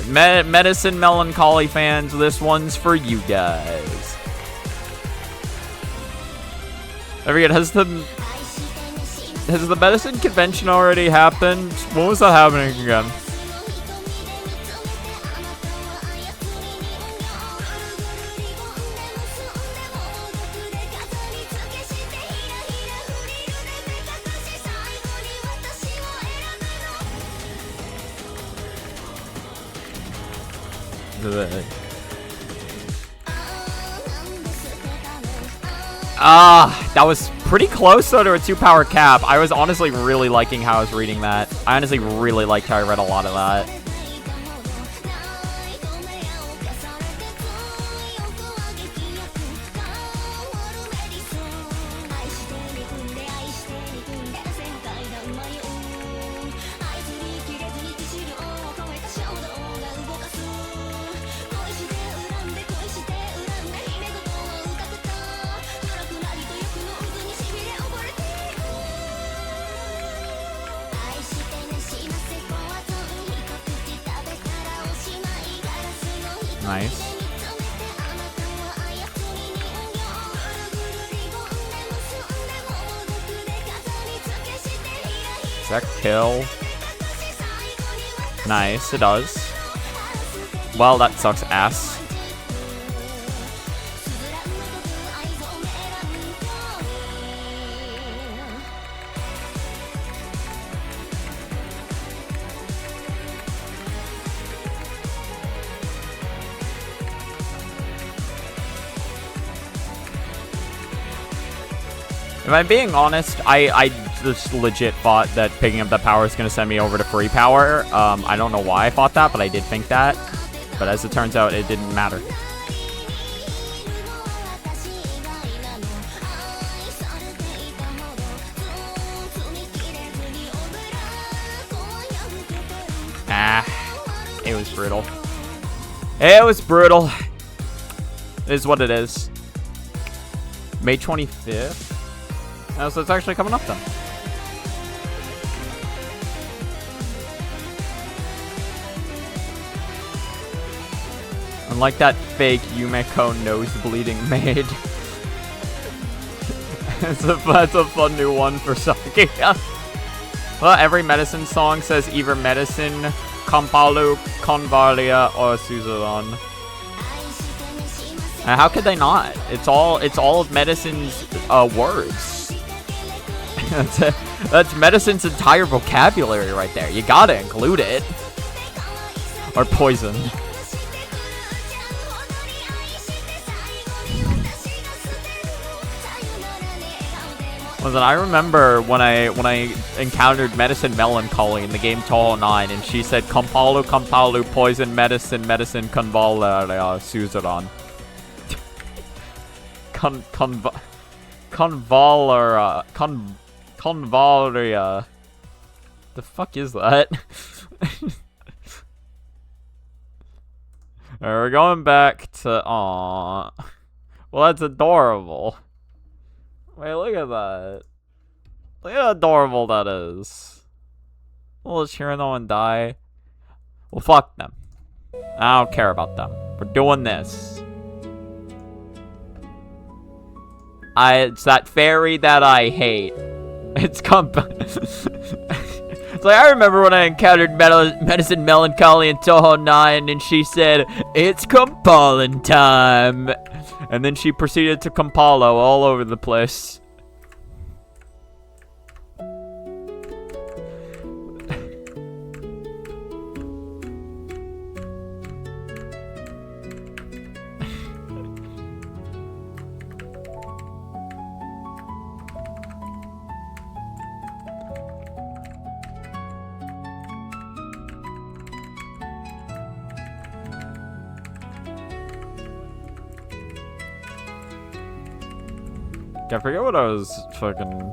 Medicine Melancholy fans, this one's for you guys. I forget, has the Medicine convention already happened? When was that happening again? That was pretty close though to a 2-power cap. I was honestly really liking how I was reading that. I honestly really liked how I read a lot of that. Nice. Does that kill? Nice, it does. Well, that sucks ass. If I'm being honest, I just legit thought that picking up that power is going to send me over to free power. I don't know why I thought that, but I did think that. But as it turns out, it didn't matter. It was brutal. It was brutal. It is what it is. May 25th? Oh, so it's actually coming up then. Unlike that fake Yumeko nose bleeding maid. That's a fun new one for Sakia. Well, every Medicine song says either Medicine, Kampalu, Convalia, or Suzalon. How could they not? It's all of Medicine's words. That's Medicine's entire vocabulary right there. You gotta include it. Or poison. Listen, I remember when I encountered Medicine Melancholy in the game Touhou 9, and she said, Kampalu, poison, medicine, convalera, Suzuran. Convalria. The fuck is that? Alright, we're going back to... Aww. Well, that's adorable. Wait, look at that. Look how adorable that is. Will Shirano and die? Well, fuck them. I don't care about them. We're doing this. It's that fairy that I hate. It's It's like, I remember when I encountered Medicine Melancholy in Touhou 9, and she said, it's Compalin time. And then she proceeded to Compalo all over the place. I forget what I was fucking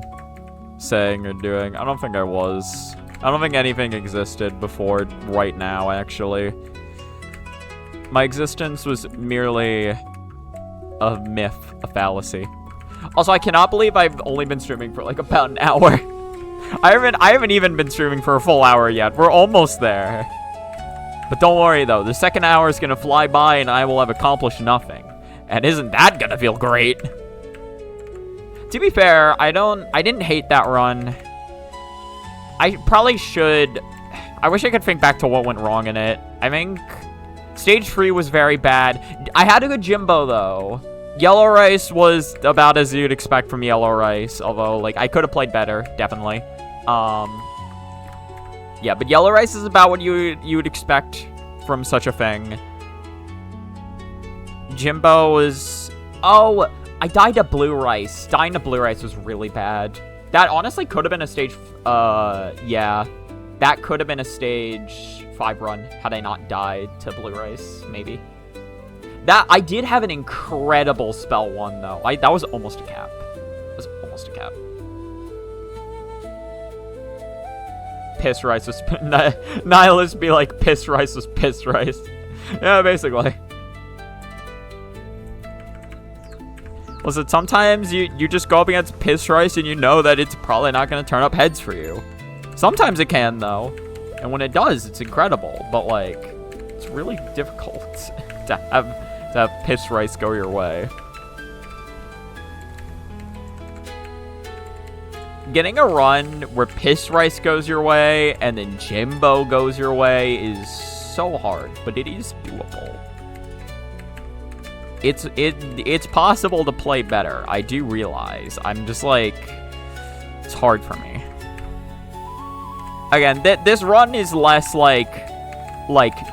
saying or doing. I don't think I was. I don't think anything existed before right now, actually. My existence was merely a myth, a fallacy. Also, I cannot believe I've only been streaming for like about an hour. I haven't even been streaming for a full hour yet. We're almost there. But don't worry though, the second hour is gonna fly by and I will have accomplished nothing. And isn't that gonna feel great? To be fair, I didn't hate that run. I probably should... I wish I could think back to what went wrong in it. I think stage 3 was very bad. I had a good Jimbo, though. Yellow Rice was about as you'd expect from Yellow Rice, although, like, I could have played better, definitely. Yeah, but Yellow Rice is about what you would expect from such a thing. Jimbo was... Oh... I died to Blue Rice. Dying to Blue Rice was really bad. That honestly could have been a stage... yeah. That could have been a stage 5 run had I not died to Blue Rice, maybe. I did have an incredible spell one, though. That was almost a cap. It was almost a cap. Piss Rice was... Nihilist be like, Piss Rice was Piss Rice. Yeah, basically. Listen, sometimes you just go up against Piss Rice and you know that it's probably not going to turn up heads for you. Sometimes it can, though. And when it does, it's incredible. But, like, it's really difficult to have Piss Rice go your way. Getting a run where Piss Rice goes your way and then Jimbo goes your way is so hard, but it is doable. It's possible to play better. I do realize. I'm just like, it's hard for me. Again, this run is less like,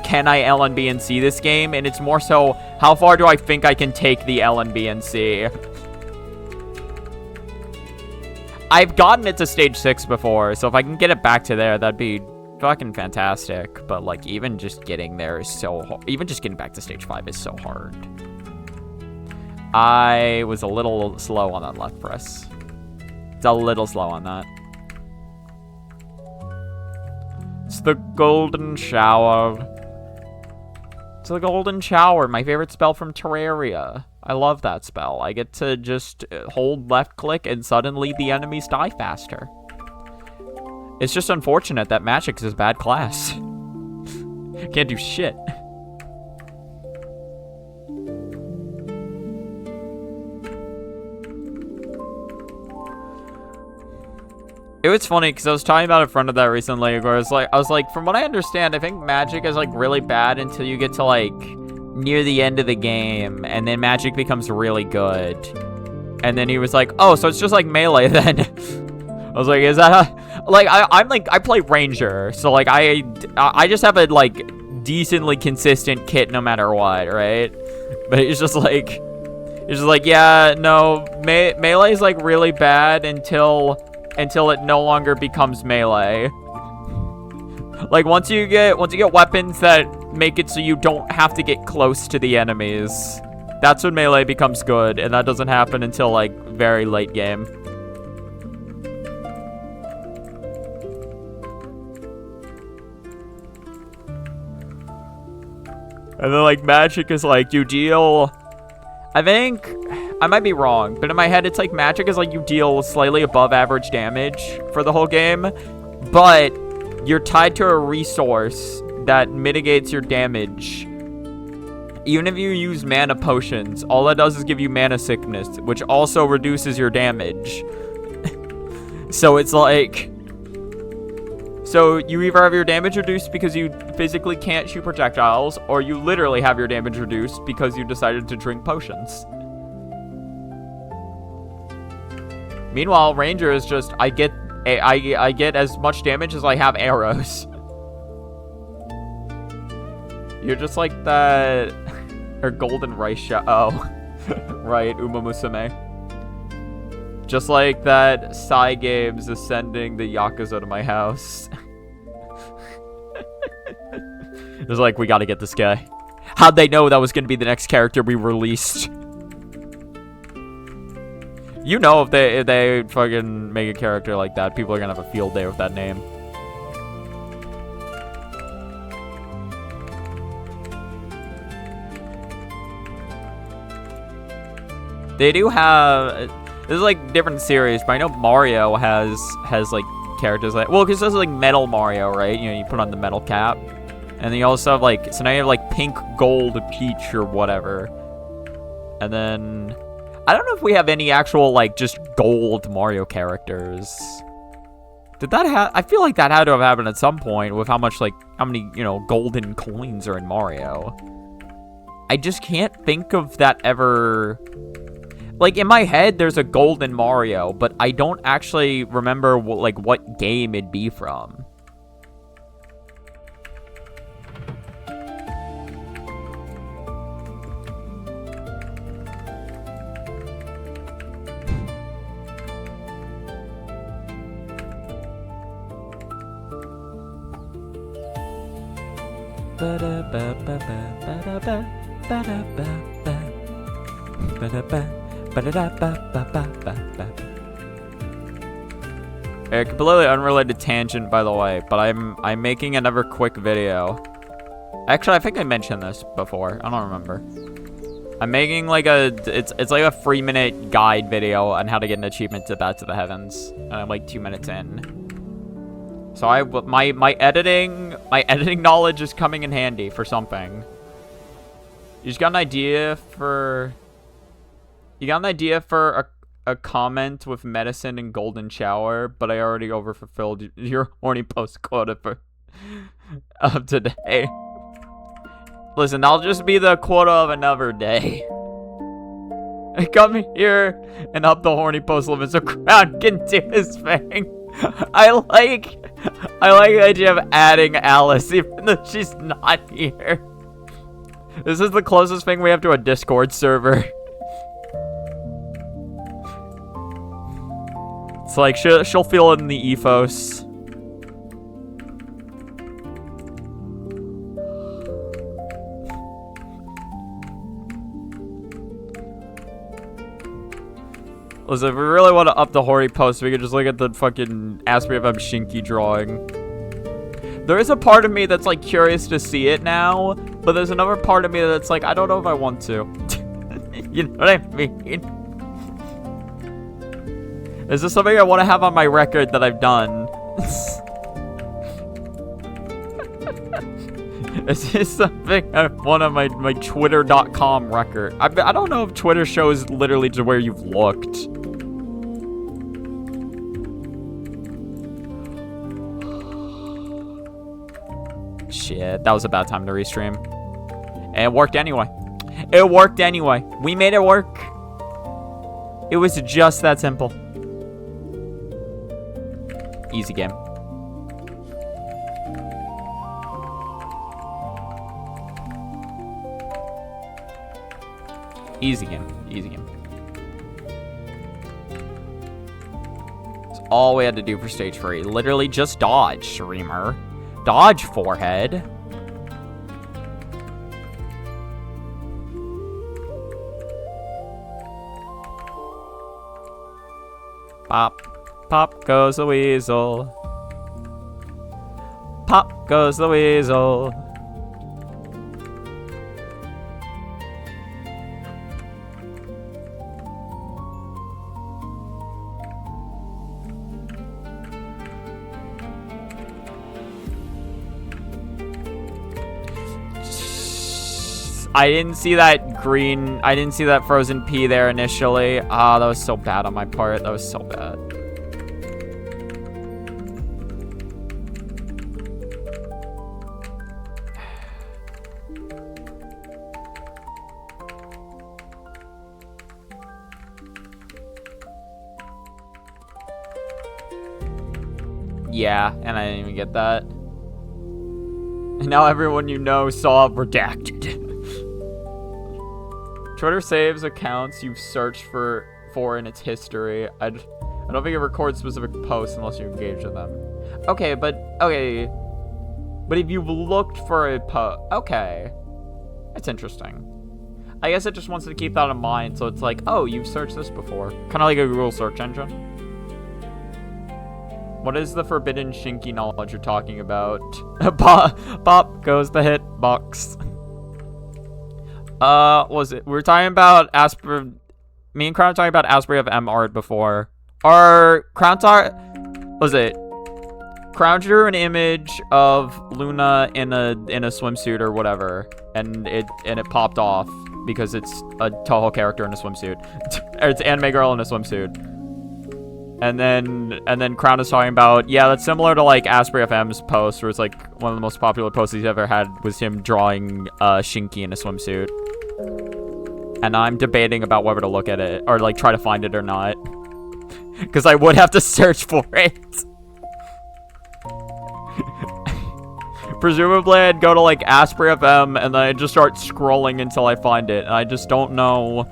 can I LNBNC this game? And it's more so, how far do I think I can take the LNBNC? I've gotten it to stage 6 before, so if I can get it back to there, that'd be fucking fantastic. But, like, even just getting there is so hard. Even just getting back to stage 5 is so hard. I was a little slow on that left press. It's a little slow on that. It's the Golden Shower. It's the Golden Shower, my favorite spell from Terraria. I love that spell. I get to just hold left click and suddenly the enemies die faster. It's just unfortunate that Magic's is bad class. Can't do shit. It was funny because I was talking about in front of that recently where I was like, from what I understand, I think Magic is like really bad until you get to like near the end of the game, and then Magic becomes really good. And then he was like, oh, so it's just like Melee then. I was like, is that like I play Ranger, so like I just have a like decently consistent kit no matter what, right? But it's just like It's just like, yeah, no, melee is like really bad until it no longer becomes melee. Like once you get weapons that make it so you don't have to get close to the enemies, that's when melee becomes good, and that doesn't happen until like very late game. And then like magic is like you deal, I think, I might be wrong, but in my head it's like magic is like you deal slightly above average damage for the whole game, but you're tied to a resource that mitigates your damage. Even if you use mana potions, all that does is give you mana sickness, which also reduces your damage. So it's like, so you either have your damage reduced because you physically can't shoot projectiles, or you literally have your damage reduced because you decided to drink potions. Meanwhile, Ranger is just, I get as much damage as I have arrows. You're just like that, or golden rice shot. Oh, right, Uma Musume. Just like that Psy Games is sending the Yakuza to my house. It's like, we gotta get this guy. How'd they know that was gonna be the next character we released? You know, if they fucking make a character like that, people are gonna have a field day with that name. They do have, this is like different series, but I know Mario has like characters like, well, because this is like Metal Mario, right? You know, you put on the metal cap, and then you also have like, so now you have like Pink, Gold, Peach, or whatever, and then I don't know if we have any actual, like, just gold Mario characters. Did that I feel like that had to have happened at some point with how much, like, how many, you know, golden coins are in Mario. I just can't think of that ever. Like, in my head, there's a golden Mario, but I don't actually remember, like, what game it'd be from. A completely unrelated tangent, by the way, but I'm making another quick video. Actually, I think I mentioned this before. I don't remember. I'm making like it's like a 3-minute guide video on how to get an achievement to Bat to the Heavens, and I'm like 2 minutes in. So my editing knowledge is coming in handy for something. You just got an idea for a comment with medicine and golden shower, but I already overfulfilled your horny post quota of today. Listen, I'll just be the quota of another day. Come here and up the horny post limit so Crown can do his thing. I like the idea of adding Alice even though she's not here. This is the closest thing we have to a Discord server. It's like she'll feel it in the ethos. Listen, if we really want to up the horny post, we could just look at the fucking Ask Me If I'm Shinky drawing. There is a part of me that's like curious to see it now, but there's another part of me that's like, I don't know if I want to. You know what I mean? Is this something I want to have on my record that I've done? Is this something I want on my Twitter.com record? I don't know if Twitter shows literally to where you've looked. Shit, that was a bad time to restream. And it worked anyway. It worked anyway. We made it work. It was just that simple. Easy game. Easy game. Easy game. That's all we had to do for stage 3. Literally just dodge, streamer. Dodge, forehead. Pop. Pop goes the weasel. Pop goes the weasel. I didn't see that green, I didn't see that frozen P there initially. Ah, that was so bad on my part. That was so bad. Yeah, and I didn't even get that. And now everyone you know saw redacted. Twitter saves accounts you've searched for in its history. I don't think it records specific posts unless you engage with them. Okay, but if you've looked for a post, okay, that's interesting. I guess it just wants to keep that in mind, so it's like, oh, you've searched this before, kind of like a Google search engine. What is the forbidden shinky knowledge you're talking about? Pop goes the hit box. Was it? We were talking about me and Crown were talking about Asprey of M art before. Our Crown was it? Crown drew an image of Luna in a swimsuit or whatever, and it popped off because it's a Touhou character in a swimsuit. It's anime girl in a swimsuit. And then Crown is talking about, yeah, that's similar to like Asprey FM's post, where it's like one of the most popular posts he's ever had was him drawing Shinky in a swimsuit. And I'm debating about whether to look at it or like try to find it or not, because I would have to search for it. Presumably I'd go to like Asprey FM and then I'd just start scrolling until I find it, and I just don't know.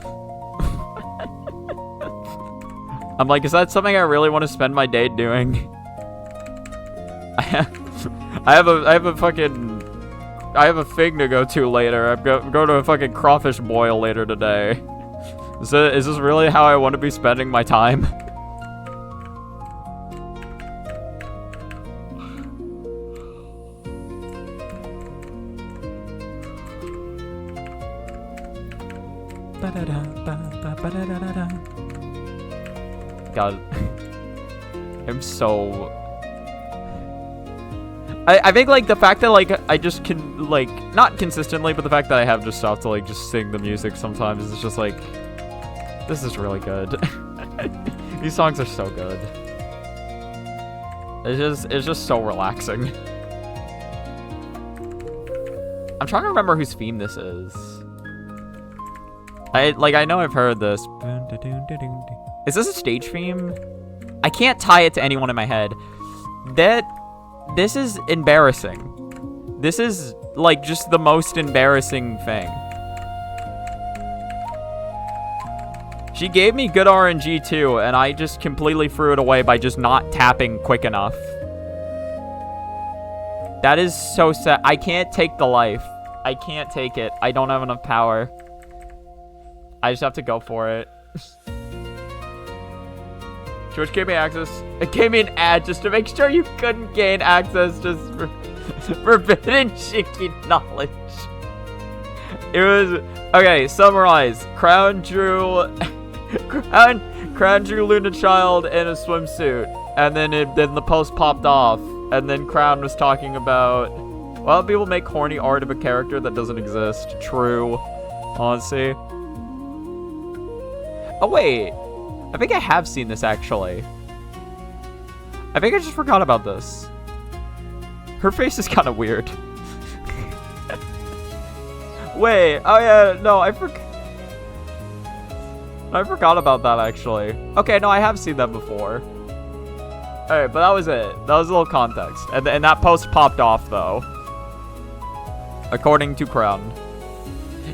I'm like, is that something I really want to spend my day doing? I have a thing to go to later. I'm go to a fucking crawfish boil later today. Is this really how I want to be spending my time? God, I'm so... I think, like, the fact that, like, I just can, like, not consistently, but the fact that I have just stopped to, like, just sing the music sometimes is just, like, this is really good. These songs are so good. It's just so relaxing. I'm trying to remember whose theme this is. I know I've heard this. Is this a stage theme? I can't tie it to anyone in my head. This is embarrassing. This is, like, just the most embarrassing thing. She gave me good RNG too, and I just completely threw it away by just not tapping quick enough. That is so sad. I can't take the life. I can't take it. I don't have enough power. I just have to go for it. Twitch gave me access. It gave me an ad just to make sure you couldn't gain access just for forbidden Shinky knowledge. It was... Okay, summarize. Crown drew Luna Child in a swimsuit. And then then the post popped off. And then Crown was talking about... Well, people make horny art of a character that doesn't exist. True. Honestly. Oh, wait. I think I have seen this, actually. I think I just forgot about this. Her face is kind of weird. Wait. Oh, yeah. No, I forgot about that, actually. Okay, no, I have seen that before. Alright, but that was it. That was a little context. And that post popped off, though. According to Crown.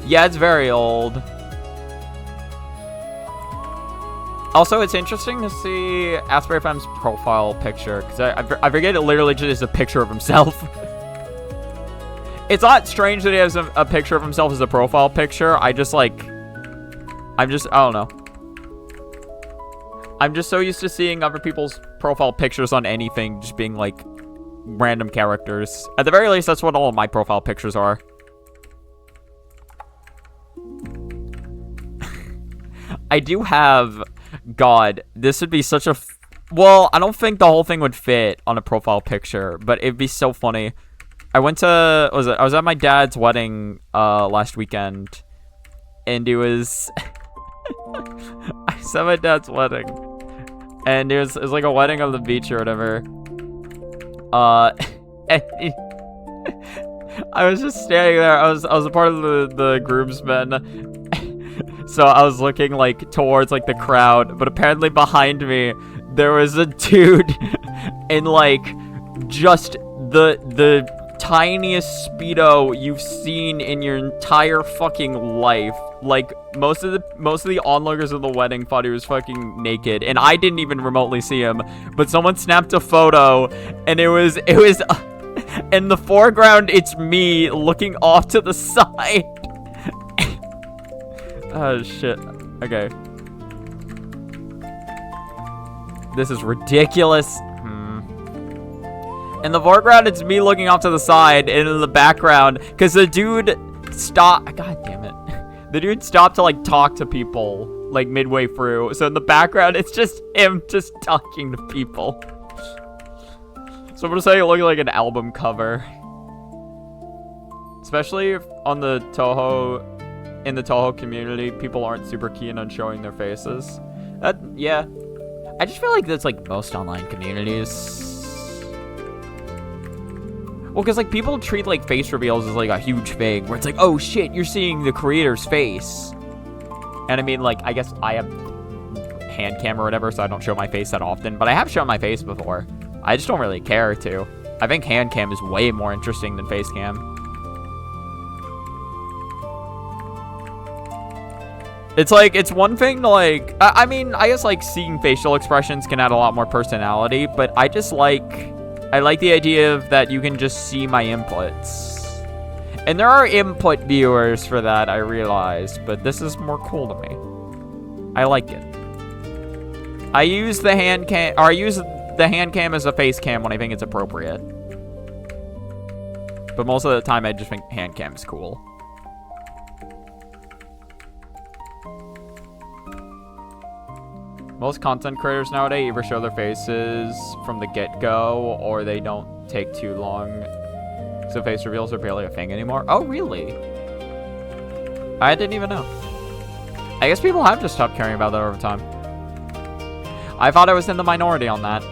Yeah, it's very old. Also, it's interesting to see Asprey FM's profile picture, because I forget it literally just is a picture of himself. It's not strange that he has a picture of himself as a profile picture. I don't know. I'm just so used to seeing other people's profile pictures on anything just being, like, random characters. At the very least, that's what all of my profile pictures are. I do have... God, this would be such a... Well, I don't think the whole thing would fit on a profile picture, but it'd be so funny. I was at my dad's wedding last weekend, and it was I was at my dad's wedding, and it was like a wedding on the beach or whatever. And I was just standing there. I was a part of the groomsmen, so I was looking like towards like the crowd, but apparently behind me there was a dude in like just the tiniest Speedo you've seen in your entire fucking life. Like, most of the onlookers of the wedding thought he was fucking naked, and I didn't even remotely see him, but someone snapped a photo, and it was in the foreground, it's me looking off to the side. Oh, shit. Okay. This is ridiculous. In the foreground, it's me looking off to the side, and in the background, because the dude stopped. God damn it. The dude stopped to, like, talk to people, like, midway through. So in the background, it's just him just talking to people. So I'm gonna say it looked like an album cover. Especially if on the Touhou, in the Touhou community, people aren't super keen on showing their faces. Yeah. I just feel like that's, like, most online communities. Well, because, like, people treat, like, face reveals as, like, a huge thing, where it's like, oh, shit, you're seeing the creator's face. And I mean, like, I guess I have hand cam or whatever, so I don't show my face that often, but I have shown my face before. I just don't really care to. I think hand cam is way more interesting than face cam. It's, like, it's one thing to, like, I mean, I guess, like, seeing facial expressions can add a lot more personality, but I just like... I like the idea of that you can just see my inputs. And there are input viewers for that, I realize, but this is more cool to me. I like it. I use the hand cam, or I use the hand cam as a face cam when I think it's appropriate. But most of the time, I just think hand cam is cool. Most content creators nowadays either show their faces from the get-go, or they don't take too long. So face reveals are barely a thing anymore. Oh, really? I didn't even know. I guess people have just stopped caring about that over time. I thought I was in the minority on that.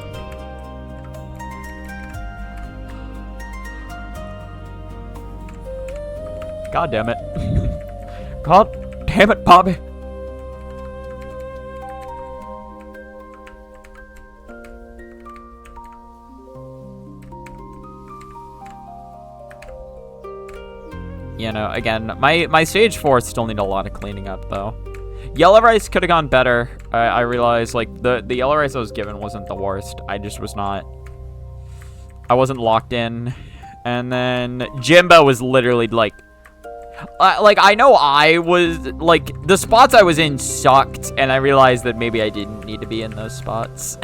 God damn it. God damn it, Bobby. You know, again, my stage 4 still need a lot of cleaning up, though. Yellow rice could have gone better. I realized, like, the yellow rice I was given wasn't the worst. I just was not... I wasn't locked in. And then Jimbo was literally, like... I know I was... Like, the spots I was in sucked, and I realized that maybe I didn't need to be in those spots.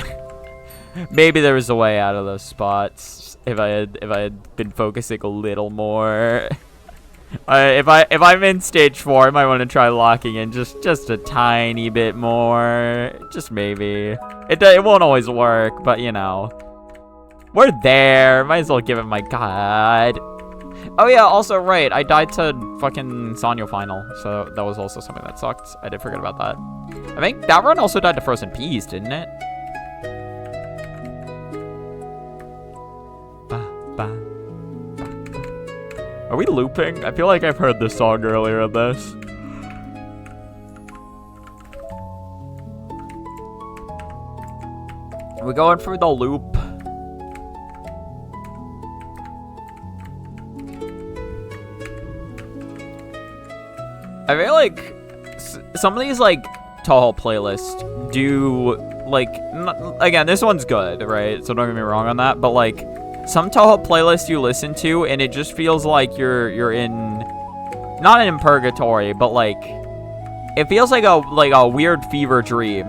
Maybe there was a way out of those spots if I had been focusing a little more. If I'm in stage 4, I might want to try locking in just a tiny bit more. Just maybe. It won't always work, but you know. We're there. Might as well give it my god. Oh yeah, also right. I died to fucking Sanyo final, so that was also something that sucked. I did forget about that. I think that run also died to Frozen Peas, didn't it? Are we looping? I feel like I've heard this song earlier in this. Are we going through the loop? I feel like some of these, like, Touhou playlist do, like, again, this one's good, right? So don't get me wrong on that, but, like, some Touhou playlists you listen to, and it just feels like you're in, not in purgatory, but, like, it feels like a weird fever dream.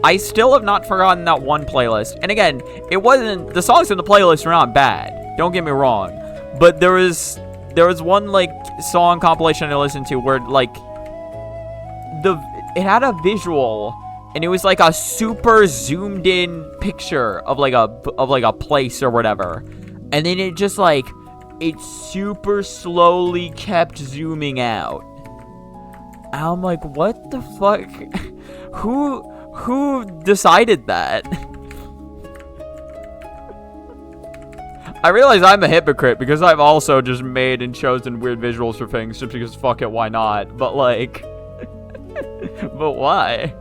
I still have not forgotten that one playlist. And again, the songs in the playlist are not bad. Don't get me wrong. But there was one, like, song compilation I listened to where, like, it had a visual, and it was like a super zoomed in picture of like a place or whatever. And then it just, like, it super slowly kept zooming out. And I'm like, what the fuck? Who decided that? I realize I'm a hypocrite because I've also just made and chosen weird visuals for things just because fuck it, why not? But like, but why?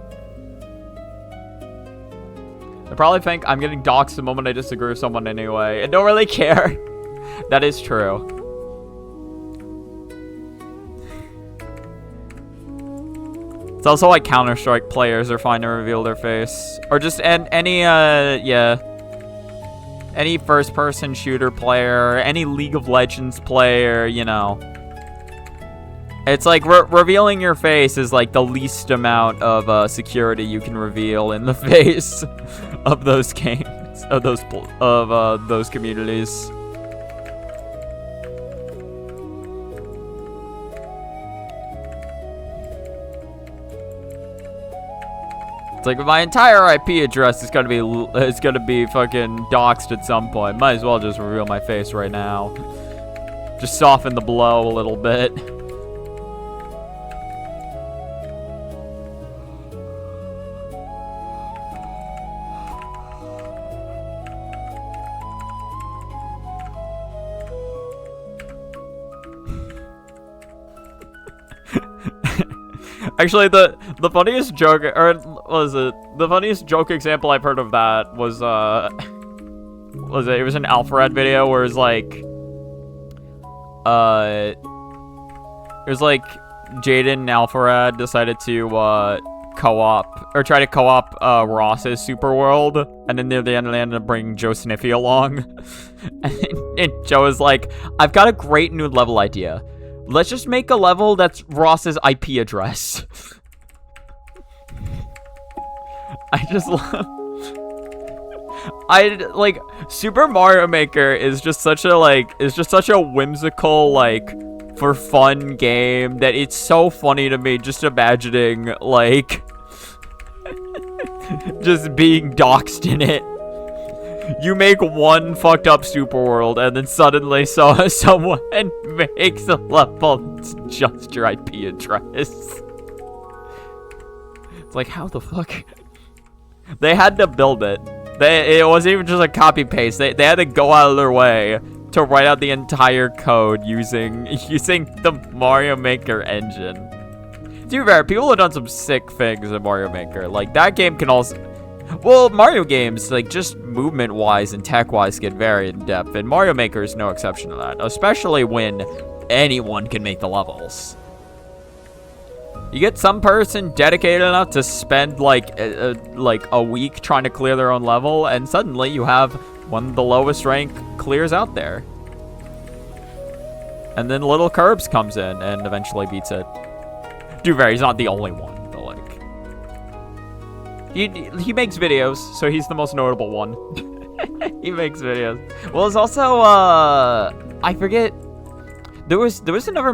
I probably think I'm getting doxxed the moment I disagree with someone anyway, and don't really care. That is true. It's also like Counter-Strike players are fine to reveal their face. Or just any first-person shooter player, any League of Legends player, you know. It's like revealing your face is like the least amount of security you can reveal in the face of those games, of those communities. It's like my entire IP address is gonna be fucking doxxed at some point. Might as well just reveal my face right now. Just soften the blow a little bit. Actually, the funniest joke, or was it the funniest joke example I've heard of that was it was an Alfred video where it's like Jaden and Alfred decided to try to co-op Ross's Super World, and then near the end they ended up bringing Joe Sniffy along. and Joe is like, I've got a great new level idea. Let's just make a level that's Ross's IP address. I just love... Super Mario Maker is just such a whimsical, like, for fun game that it's so funny to me just imagining, like, just being doxxed in it. You make one fucked up super world, and then suddenly someone makes a level that's just your IP address. It's like, how the fuck? They had to build it. It wasn't even just a copy paste. They had to go out of their way to write out the entire code using the Mario Maker engine. To be fair, people have done some sick things in Mario Maker. Like, that game can also... Well, Mario games, like, just movement-wise and tech-wise get very in-depth, and Mario Maker is no exception to that, especially when anyone can make the levels. You get some person dedicated enough to spend, like a week trying to clear their own level, and suddenly you have one of the lowest rank clears out there. And then Little Curbs comes in and eventually beats it. Duver, he's not the only one. He makes videos, so he's the most notable one. He makes videos. Well, it's also I forget. There was another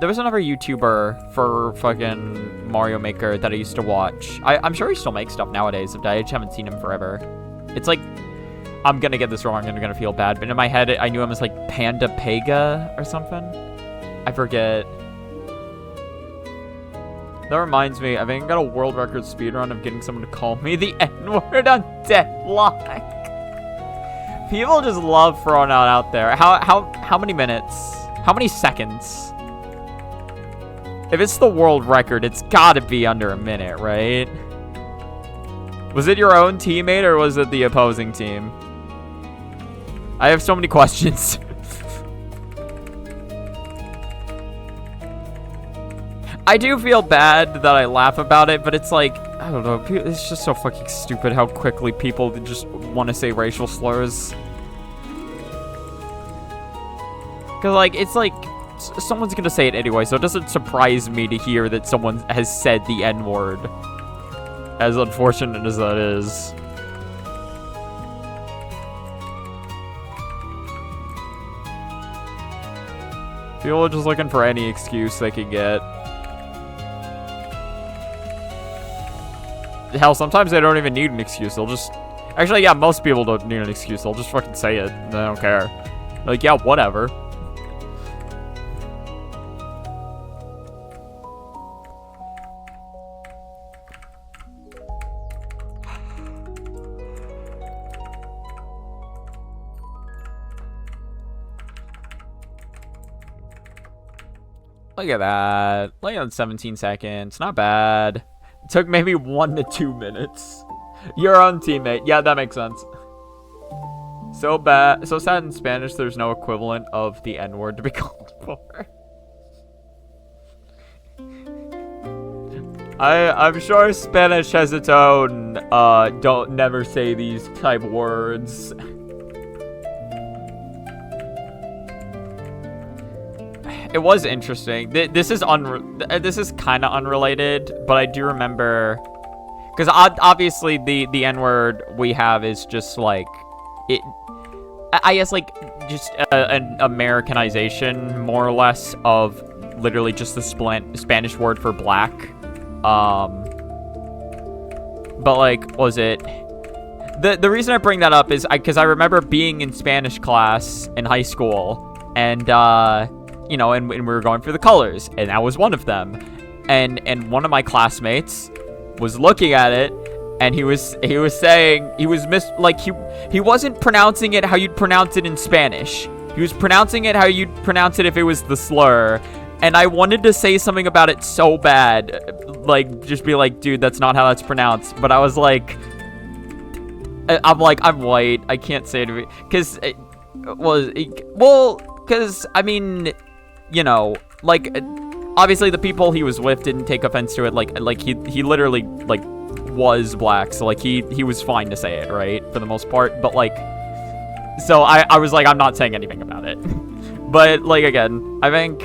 there was another YouTuber for fucking Mario Maker that I used to watch. I'm sure he still makes stuff nowadays. I just haven't seen him forever. It's like, I'm gonna get this wrong. I'm gonna feel bad, but in my head I knew him as like Panda Pega or something. I forget. That reminds me, I think I got a world record speedrun of getting someone to call me the N-word on Deadlock. People just love throwing it out there. How many minutes? How many seconds? If it's the world record, it's gotta be under a minute, right? Was it your own teammate or was it the opposing team? I have so many questions. I do feel bad that I laugh about it, but it's like, I don't know, it's just so fucking stupid how quickly people just want to say racial slurs. Because, like, it's like, someone's gonna say it anyway, so it doesn't surprise me to hear that someone has said the N-word. As unfortunate as that is. People are just looking for any excuse they can get. Hell, sometimes they don't even need an excuse. They'll just... Actually, yeah, most people don't need an excuse. They'll just fucking say it. They don't care. Like, yeah, whatever. Look at that. Like on 17 seconds. Not bad. It took maybe 1 to 2 minutes. Your own teammate. Yeah, that makes sense. So bad. So sad in Spanish there's no equivalent of the N-word to be called for. I'm sure Spanish has its own don't never say these type words. It was interesting. This is kind of unrelated, but I do remember, because obviously the N-word we have is just like it. I guess like just an Americanization, more or less, of literally just the Spanish word for black. But like, was it? The reason I bring that up is because I remember being in Spanish class in high school, and you know, and we were going through the colors, and that was one of them. And one of my classmates was looking at it, and he was saying he wasn't pronouncing it how you'd pronounce it in Spanish. He was pronouncing it how you'd pronounce it if it was the slur. And I wanted to say something about it so bad, like just be like, dude, that's not how that's pronounced. But I was like, I'm white, I can't say it because because I mean, you know, like, obviously the people he was with didn't take offense to it. Like he literally like was black, so like he was fine to say it, right, for the most part. But like, so I was like, I'm not saying anything about it. But like, again, I think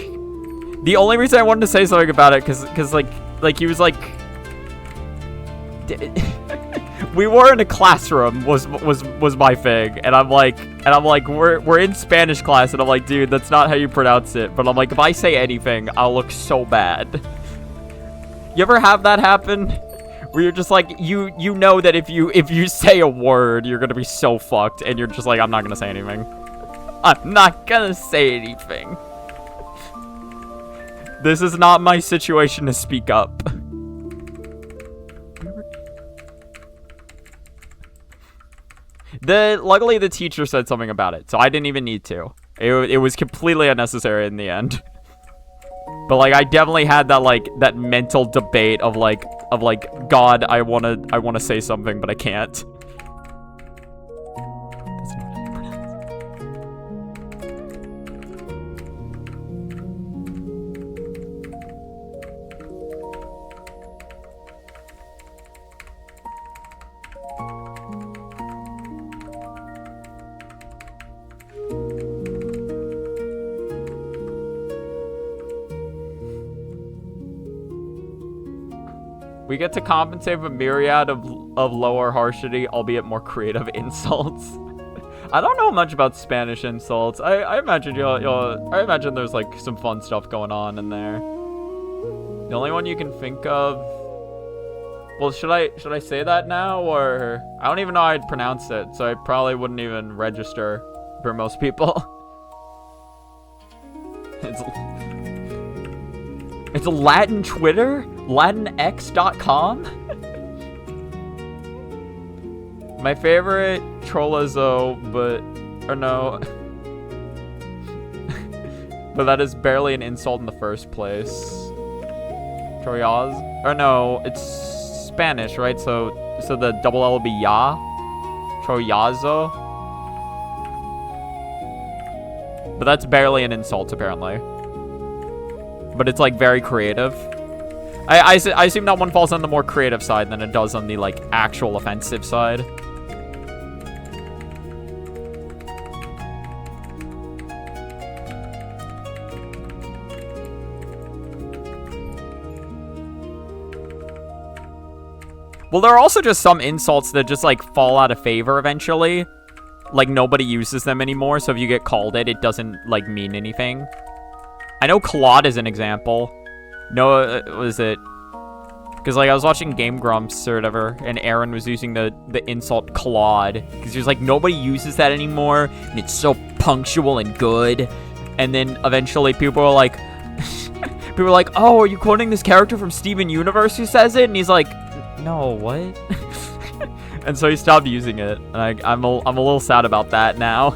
the only reason I wanted to say something about it because like he was like, we were in a classroom was my thing, and I'm like we're in Spanish class, and I'm like, dude, that's not how you pronounce it. But I'm like, if I say anything, I'll look so bad. You ever have that happen where you're just like, you know that if you say a word, you're gonna be so fucked, and you're just like, I'm not gonna say anything. I'm not gonna say anything. This is not my situation to speak up. Luckily the teacher said something about it, so I didn't even need to. It was completely unnecessary in the end. But like, I definitely had that mental debate of like, God, I wanna say something, but I can't. We get to compensate with a myriad of lower harshness, albeit more creative insults. I don't know much about Spanish insults. I imagine I imagine there's like some fun stuff going on in there. The only one you can think of. Well, should I say that now, or I don't even know how I'd pronounce it, so I probably wouldn't even register for most people. It's a Latin Twitter? LatinX.com? My favorite Trollazo, or no. But that is barely an insult in the first place. Troyaz? Or no, it's Spanish, right? So the double L will be ya? Troyazo? But that's barely an insult, apparently. But it's like very creative. I assume that one falls on the more creative side than it does on the, like, actual offensive side. Well, there are also just some insults that just, like, fall out of favor eventually. Like, nobody uses them anymore, so if you get called it, it doesn't, like, mean anything. I know Claude is an example. No, was it? Because, like, I was watching Game Grumps or whatever, and Aaron was using the insult Claude. Because he was like, nobody uses that anymore, and it's so punctual and good. And then eventually people were like, oh, are you quoting this character from Steven Universe who says it? And he's like, no, what? And so he stopped using it. And I'm a little sad about that now.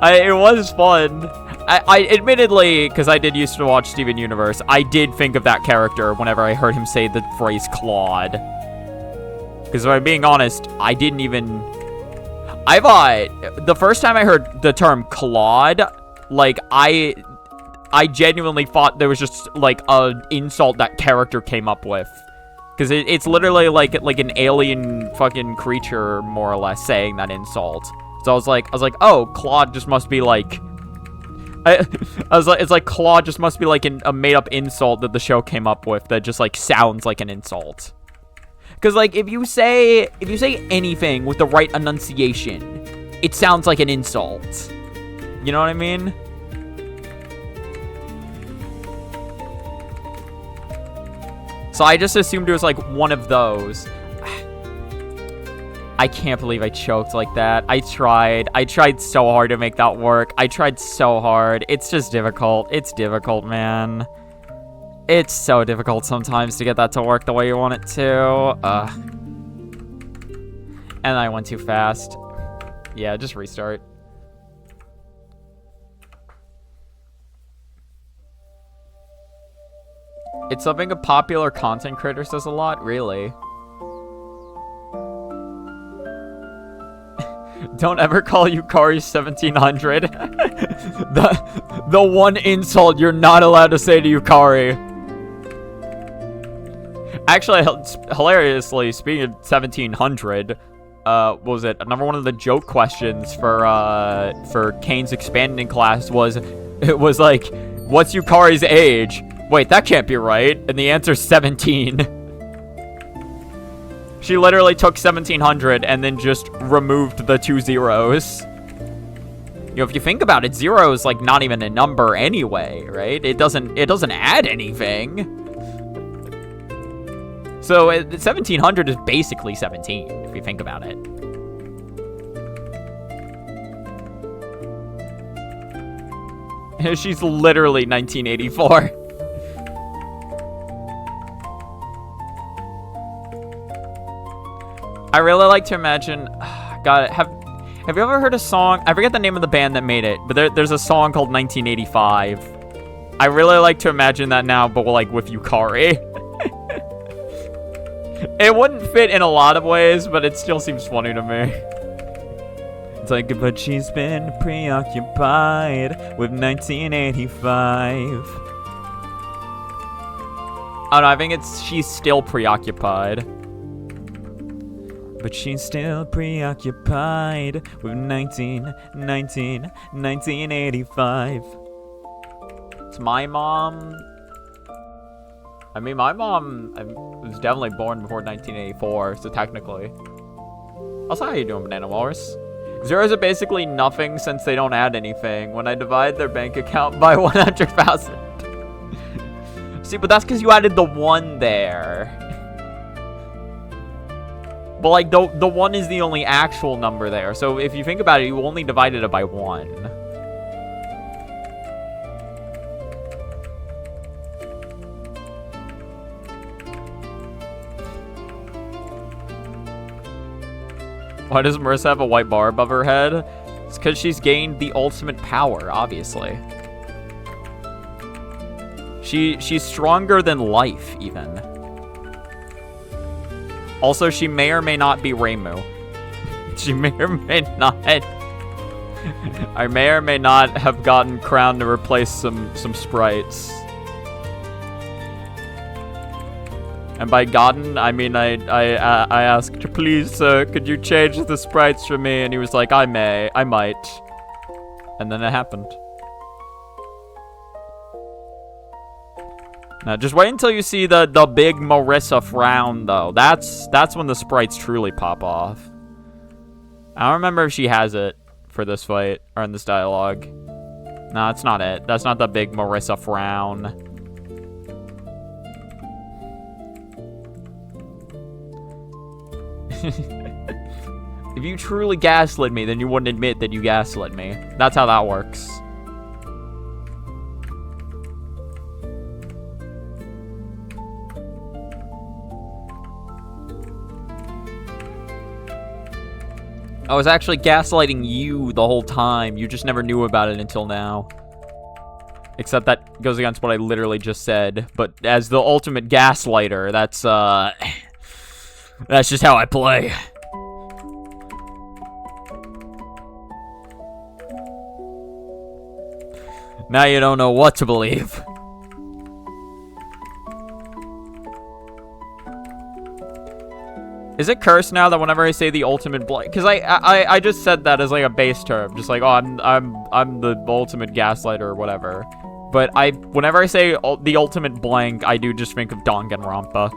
It was fun. I admittedly, because I did used to watch Steven Universe, I did think of that character whenever I heard him say the phrase Claude. Because if I'm being honest, I didn't even... I thought, the first time I heard the term Claude, like, I genuinely thought there was just, like, an insult that character came up with. Because it's literally like an alien fucking creature, more or less, saying that insult. So I was like, oh, Claude just must be like... I was like, it's like Claude just must be like a made-up insult that the show came up with that just, like, sounds like an insult. Because, like, if you say anything with the right enunciation, it sounds like an insult. You know what I mean? So I just assumed it was, like, one of those. I can't believe I choked like that. I tried so hard to make that work. I tried so hard. It's just difficult. It's difficult, man. It's so difficult sometimes to get that to work the way you want it to. And I went too fast. Yeah, just restart. It's something a popular content creator says a lot, really. Don't ever call Yukari 1700. the one insult you're not allowed to say to Yukari. Actually, hilariously, speaking of 1700, what was it? Number one of the joke questions for Kane's expanding class was, it was like, what's Yukari's age? Wait, that can't be right. And the answer's 17. She literally took 1700 and then just removed the 2 zeros. You know, if you think about it, 0 is like not even a number anyway, right? It doesn't add anything. So 1700 is basically 17 if you think about it. She's literally 1984. I really like to imagine... God, have you ever heard a song? I forget the name of the band that made it, but there's a song called 1985. I really like to imagine that now, but like with Yukari. It wouldn't fit in a lot of ways, but it still seems funny to me. It's like, but she's been preoccupied with 1985. Oh no, I think it's she's still preoccupied. But she's still preoccupied with 1985. It's my mom. I mean, my mom was definitely born before 1984, so technically. Also, how you doing, Banana Walrus? Zeros are basically nothing since they don't add anything. When I divide their bank account by 100,000. See, but that's because you added the 1 there. But, like, the 1 is the only actual number there. So, if you think about it, you only divided it by 1. Why does Marissa have a white bar above her head? It's because she's gained the ultimate power, obviously. She's stronger than life, even. Also, she may or may not be Reimu. She may or may not. I may or may not have gotten crowned to replace some sprites. And by gotten, I mean I asked, please, sir, could you change the sprites for me? And he was like, I might. And then it happened. Now, just wait until you see the big Marissa frown, though. That's when the sprites truly pop off. I don't remember if she has it for this fight or in this dialogue. No, that's not it. That's not the big Marissa frown. If you truly gaslit me, then you wouldn't admit that you gaslit me. That's how that works. I was actually gaslighting you the whole time. You just never knew about it until now. Except that goes against what I literally just said. But as the ultimate gaslighter, that's just how I play. Now you don't know what to believe. Is it cursed now that whenever I say the ultimate blank? Because I just said that as like a base term, just like, oh, I'm the ultimate gaslighter or whatever. But whenever I say the ultimate blank, I do just think of Danganronpa.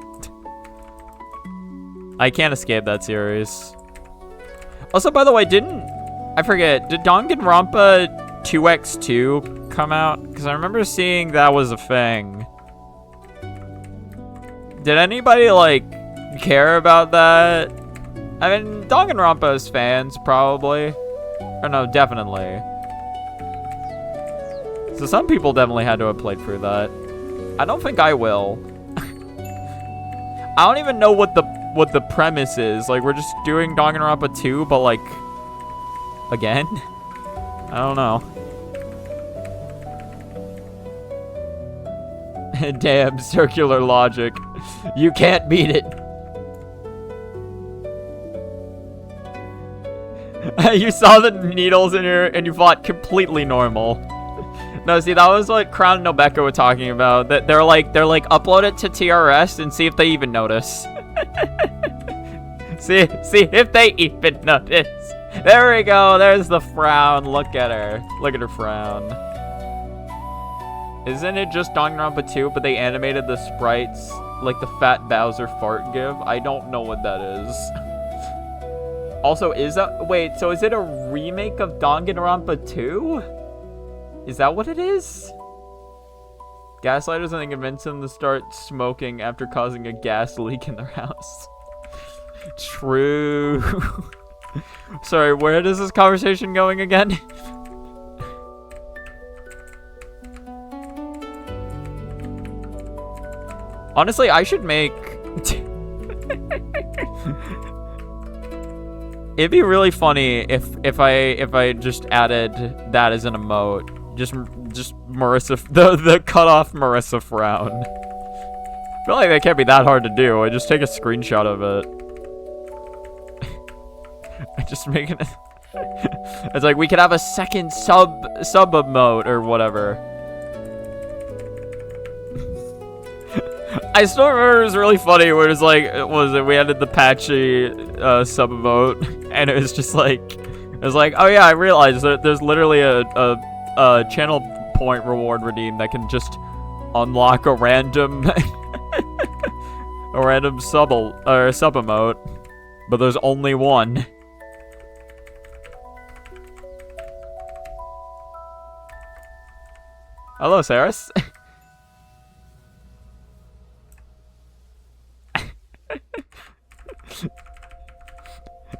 I can't escape that series. Also, by the way, did Danganronpa 2x2 come out? Because I remember seeing that was a thing. Did anybody like care about that? I mean, Danganronpa's fans probably, or no, definitely. So some people definitely had to have played through that. I don't think I will. I don't even know what the premise is. Like, we're just doing Danganronpa 2, but like again? I don't know. Damn, circular logic. You can't beat it. You saw the needles in here and you thought completely normal. No, see, that was what Crown and Nobeka were talking about. That they're like upload it to TRS and see if they even notice. see if they even notice. There we go. There's the frown. Look at her. Look at her frown. Isn't it just Danganronpa 2, but they animated the sprites like the fat Bowser fart gif? I don't know what that is. Also, wait, so is it a remake of Danganronpa 2? Is that what it is? Gaslighters, and they convince them to start smoking after causing a gas leak in their house. True. Sorry, where is this conversation going again? Honestly, I should make... It'd be really funny if I just added that as an emote. Just Marissa, the cut off Marissa frown. I feel like that can't be that hard to do. I just take a screenshot of it. I just make it. It's like we could have a second sub emote or whatever. I still remember it was really funny where it was like, we added the patchy sub emote, and it was just like, oh yeah, I realized that there's literally a channel point reward redeem that can just unlock a random sub emote, but there's only one. Hello, Saris.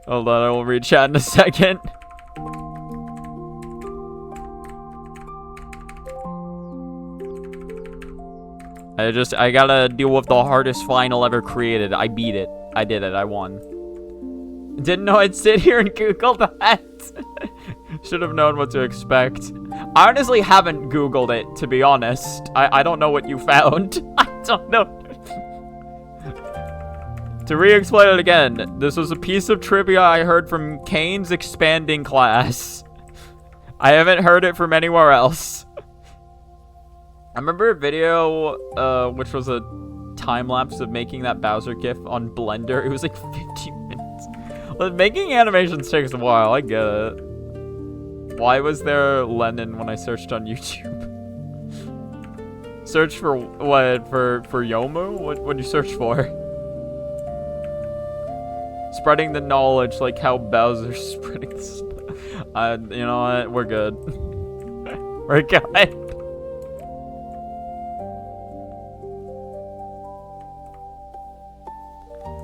Hold on, I will read chat in a second. I gotta deal with the hardest final ever created. I beat it. I did it. I won. Didn't know I'd sit here and Google that. Should have known what to expect. I honestly haven't Googled it, to be honest. I don't know what you found. I don't know. To re-explain it again, this was a piece of trivia I heard from Kane's expanding class. I haven't heard it from anywhere else. I remember a video, which was a time lapse of making that Bowser gif on Blender. It was like 15 minutes. But making animations takes a while. I get it. Why was there Lennon when I searched on YouTube? Search for what? For Youmu? What'd you search for? Spreading the knowledge, like how Bowser's spreading the stuff. You know what? We're good. We're good.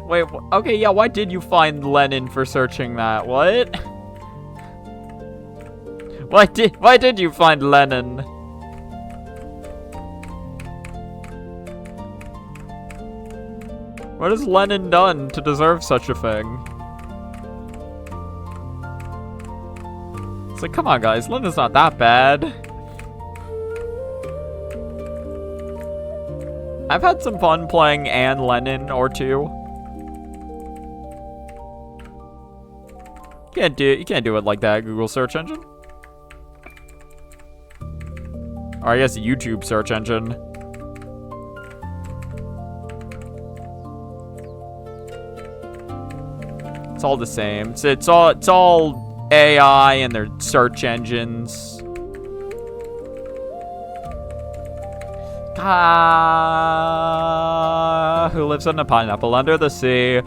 Wait, okay, yeah, why did you find Lennon for searching that? What? Why did you find Lennon? What has Lennon done to deserve such a thing? It's like, come on, guys. Lennon's not that bad. I've had some fun playing Anne Lennon or two. You can't do it like that, Google search engine. Or I guess YouTube search engine. It's all the same. It's all AI and their search engines. Who lives on a pineapple under the sea?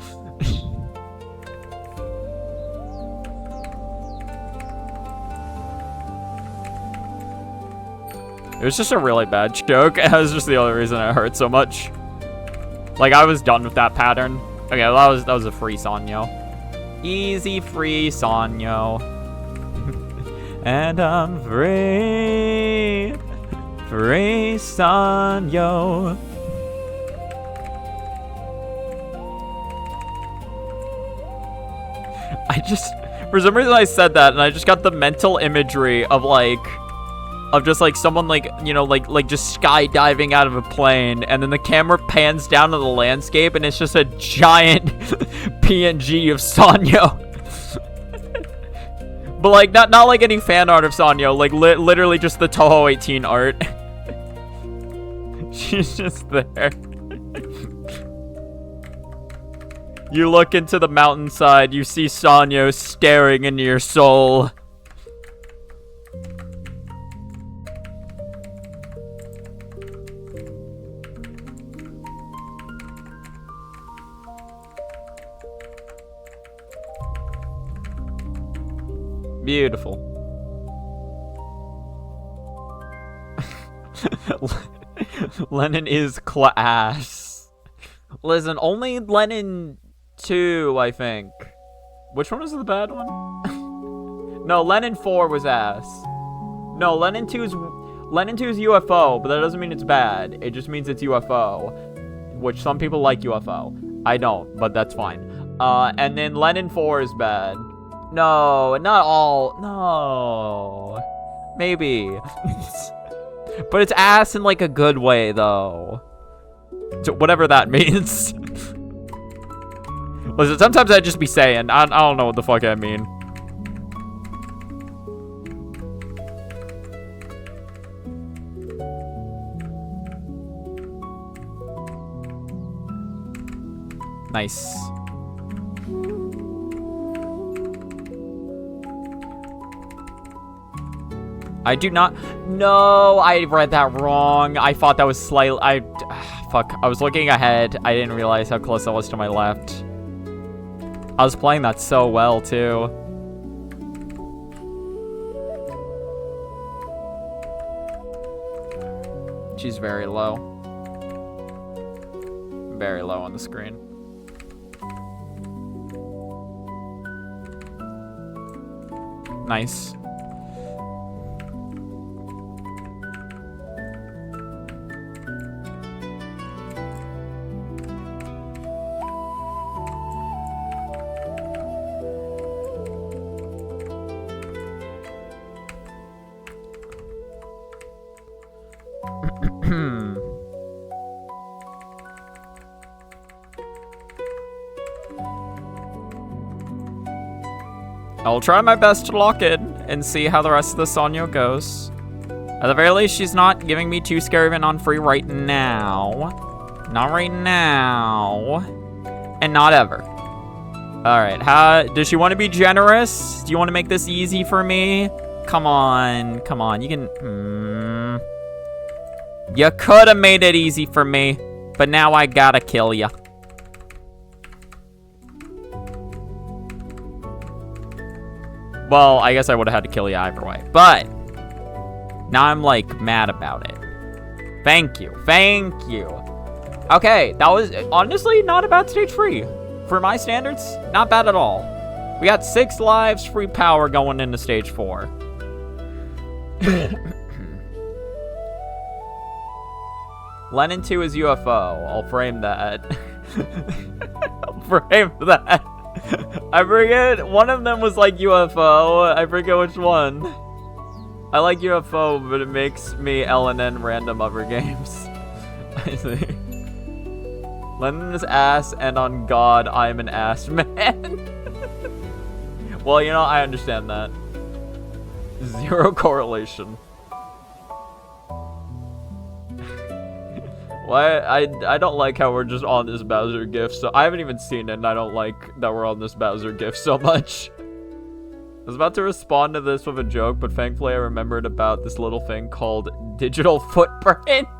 It was just a really bad joke. That was just the only reason it hurt so much. Like, I was done with that pattern. Okay, that was a free Sanyo. Easy free Sanyo. And I'm free. Free Sanyo. For some reason I said that and I just got the mental imagery of just like someone like, you know, like just skydiving out of a plane, and then the camera pans down to the landscape and it's just a giant PNG of Sanyo. But like not like any fan art of Sanyo, like literally just the Touhou 18 art. She's just there. You look into the mountainside, you see Sanyo staring into your soul. Beautiful. Lennon is class. Listen, only Lennon 2, I think. Which one was the bad one? No, Lennon 4 was ass. No, Lennon 2 is UFO, but that doesn't mean it's bad. It just means it's UFO, which some people like UFO. I don't, but that's fine. And then Lennon 4 is bad. No, not all. No. Maybe. But it's ass in like a good way, though. So whatever that means. Listen, sometimes I just be saying. I don't know what the fuck I mean. Nice. I do not. No, I read that wrong. I thought that was slightly. Fuck. I was looking ahead. I didn't realize how close I was to my left. I was playing that so well, too. She's very low. Very low on the screen. Nice. I'll try my best to lock in and see how the rest of the Sanyo goes. At the very least, she's not giving me too scary of an on free right now. Not right now. And not ever. Alright, does she want to be generous? Do you want to make this easy for me? Come on, you can... You could have made it easy for me, but now I gotta kill ya. Well, I guess I would have had to kill you either way, but now I'm, like, mad about it. Thank you. Okay, that was honestly not a bad stage 3. For my standards, not bad at all. We got 6 lives, free power going into stage 4. Lenin 2 is UFO. I'll frame that. I forget. One of them was like UFO. I forget which one. I like UFO, but it makes me LNN random other games. I see. Lenin is ass, and on God, I'm an ass man. Well, you know, I understand that. Zero correlation. Why? I don't like how we're just on this Bowser GIF, so I haven't even seen it, and I don't like that we're on this Bowser GIF so much. I was about to respond to this with a joke, but thankfully I remembered about this little thing called digital footprints.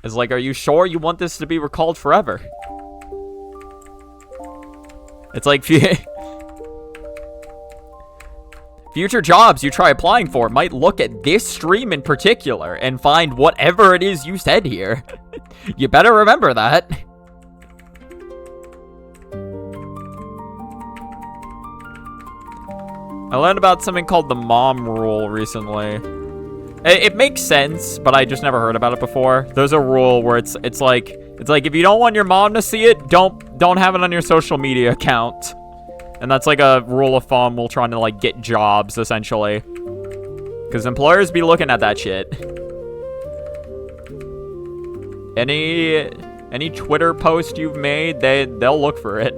It's like, are you sure you want this to be recalled forever? It's like, future jobs you try applying for might look at this stream in particular and find whatever it is you said here. You better remember that. I learned about something called the mom rule recently. It makes sense, but I just never heard about it before. There's a rule where it's like if you don't want your mom to see it, don't have it on your social media account. And that's like a rule of thumb while trying to like get jobs, essentially. Because employers be looking at that shit. Any Twitter post you've made, they'll look for it.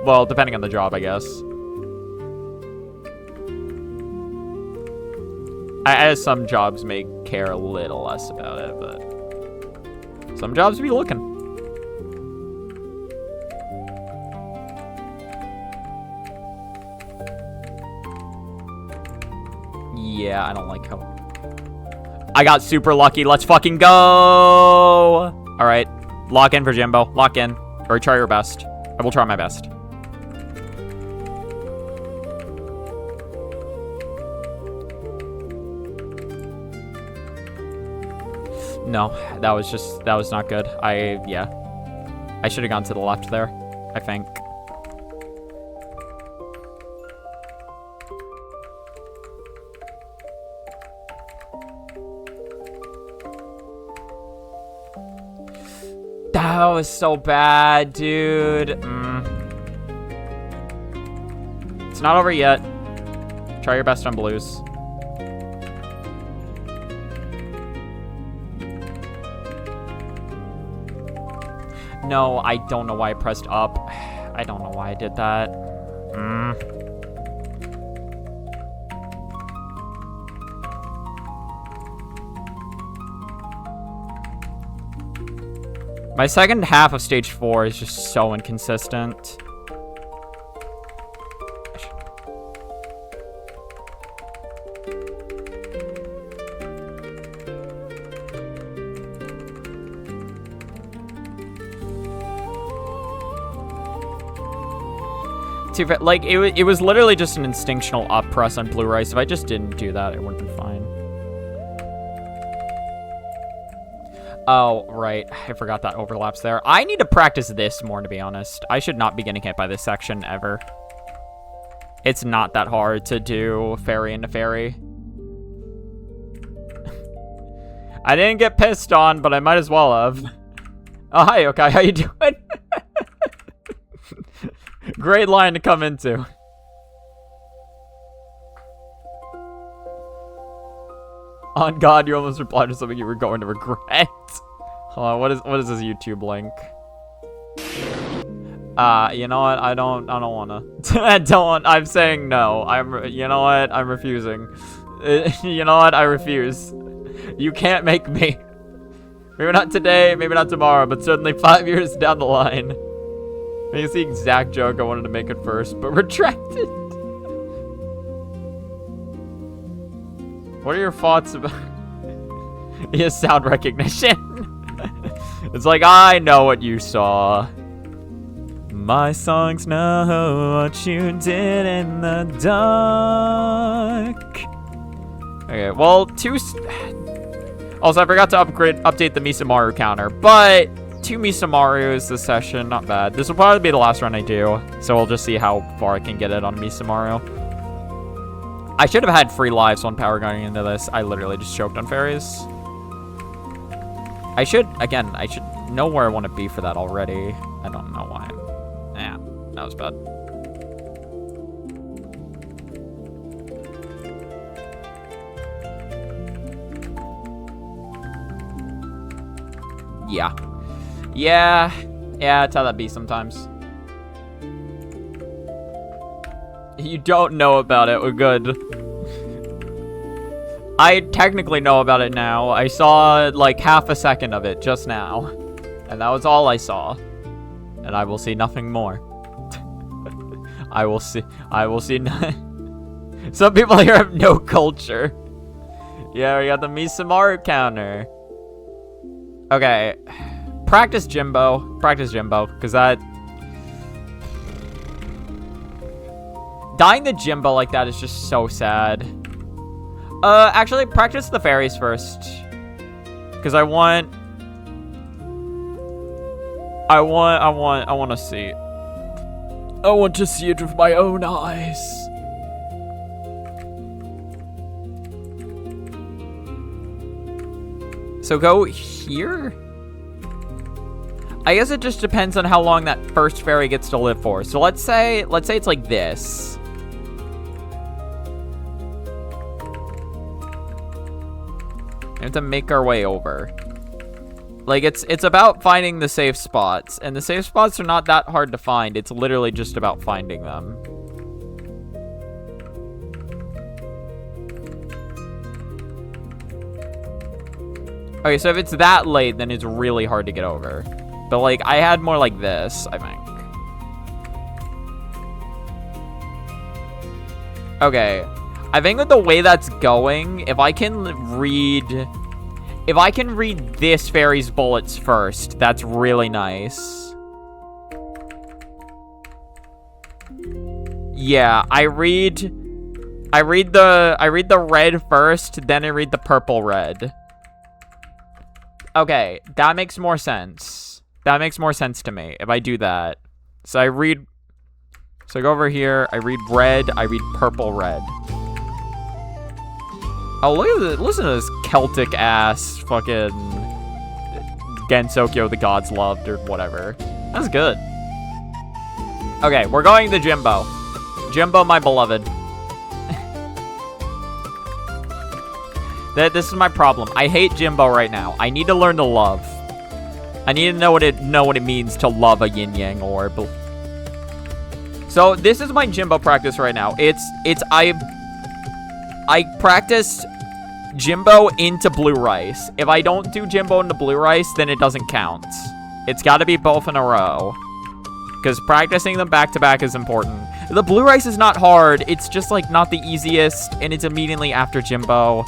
Well, depending on the job, I guess. As some jobs may care a little less about it, but some jobs be looking. Yeah, I don't like how... I got super lucky. Let's fucking go! Alright. Lock in for Jimbo. Lock in. Or try your best. I will try my best. No, that was not good. Yeah. I should have gone to the left there, I think. That was so bad, dude. It's not over yet. Try your best on blues. No, I don't know why I pressed up. I don't know why I did that. My second half of stage 4 is just so inconsistent. Like, it was literally just an instinctual up press on blue rice. If I just didn't do that, it would have been fine. Oh, right. I forgot that overlaps there. I need to practice this more, to be honest. I should not be getting hit by this section ever. It's not that hard to do fairy into fairy. I didn't get pissed on, but I might as well have. Oh, hi, okay. How you doing? Great line to come into. On God, you almost replied to something you were going to regret. Hold on, what is this YouTube link? You know what? I don't wanna. I'm saying no. You know what? I'm refusing. You know what? I refuse. You can't make me. Maybe not today, maybe not tomorrow, but certainly 5 years down the line. It's the exact joke I wanted to make at first, but retracted. What are your thoughts about his sound recognition? It's like, I know what you saw. My songs know what you did in the dark. Okay, well, also, I forgot to update the Misamaru counter, but 2 Misamarus this session, not bad. This will probably be the last run I do, so we'll just see how far I can get it on Misamaru. I should have had free lives on power going into this. I literally just choked on fairies. I should know where I want to be for that already. I don't know why. Yeah, that was bad. Yeah, it's how that be sometimes. You don't know about it, we're good. I technically know about it now. I saw like half a second of it just now. And that was all I saw. And I will see nothing more. I will see Some people here have no culture. Yeah, we got the Misamaru counter. Okay. Practice Jimbo, because that... Dying the Jimbo like that is just so sad. Actually, practice the fairies first. Because I want to see. I want to see it with my own eyes. So go here? I guess it just depends on how long that first fairy gets to live for. So let's say it's like this. We have to make our way over. Like it's about finding the safe spots, and the safe spots are not that hard to find. It's literally just about finding them. Okay, so if it's that late, then it's really hard to get over. But, like, I had more like this, I think. Okay. I think with the way that's going, if I can read this fairy's bullets first, that's really nice. Yeah, I read the red first, then I read the purple red. Okay, that makes more sense. That makes more sense to me if I do that. So I go over here, I read red, I read purple red. Oh, look at this, listen to this Celtic ass fucking Gensokyo the gods loved or whatever. That's good. Okay, we're going to Jimbo. Jimbo, my beloved. This is my problem. I hate Jimbo right now. I need to learn to love. I need to know what it means to love a yin yang orb. So this is my Jimbo practice right now. I practice Jimbo into blue rice. If I don't do Jimbo into blue rice, then it doesn't count. It's got to be both in a row, because practicing them back to back is important. The blue rice is not hard. It's just like not the easiest, and it's immediately after Jimbo.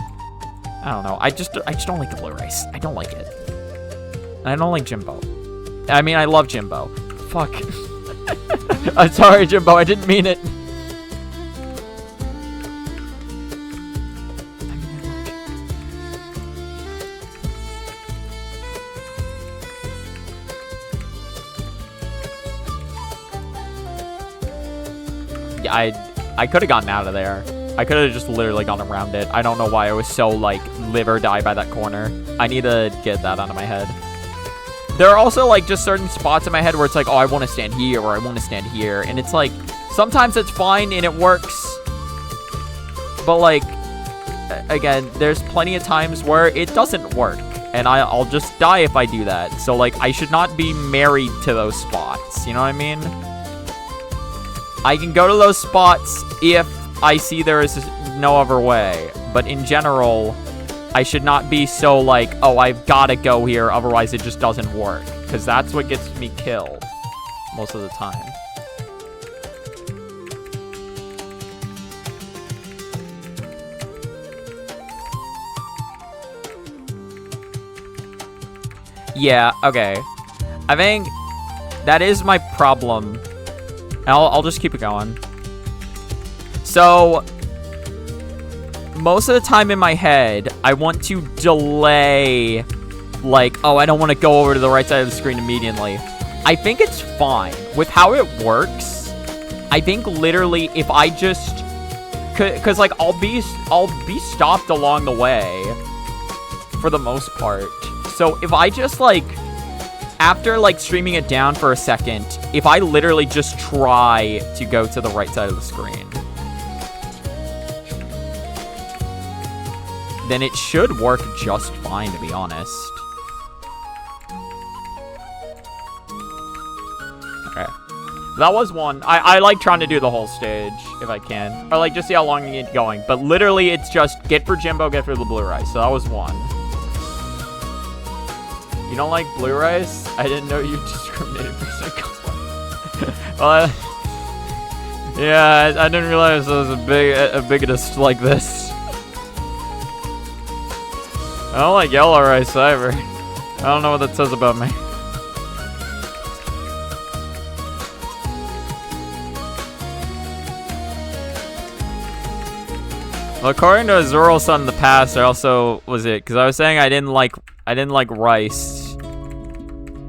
I don't know. I just don't like the blue rice. I don't like it. I don't like Jimbo. I mean, I love Jimbo. Fuck. I'm sorry, Jimbo. I didn't mean it. Yeah, I could have gotten out of there. I could have just literally gone around it. I don't know why I was so, like, live or die by that corner. I need to get that out of my head. There are also, like, just certain spots in my head where it's like, oh, I want to stand here or I want to stand here. And it's like, sometimes it's fine and it works. But, like, again, there's plenty of times where it doesn't work. And I'll just die if I do that. So, like, I should not be married to those spots. You know what I mean? I can go to those spots if I see there is no other way. But in general, I should not be so like, oh, I've got to go here, otherwise it just doesn't work. Because that's what gets me killed most of the time. Yeah, okay. I think that is my problem. I'll just keep it going. So, most of the time in my head, I want to delay, like, oh, I don't want to go over to the right side of the screen immediately. I think it's fine. With how it works, I think literally if I just... Because, like, I'll be stopped along the way for the most part. So if I just, like, after, like, streaming it down for a second, if I literally just try to go to the right side of the screen, then it should work just fine, to be honest. Okay. That was one. I like trying to do the whole stage, if I can. Or, like, just see how long you get going. But literally, it's just get for Jimbo, get for the blue rice. So that was one. You don't like blue rice? I didn't know you discriminated for color. Well, yeah, I didn't realize I was a bigotist like this. I don't like yellow rice either. I don't know what that says about me. Well, according to Zoro-san in the past, I also was it because I was saying I didn't like rice,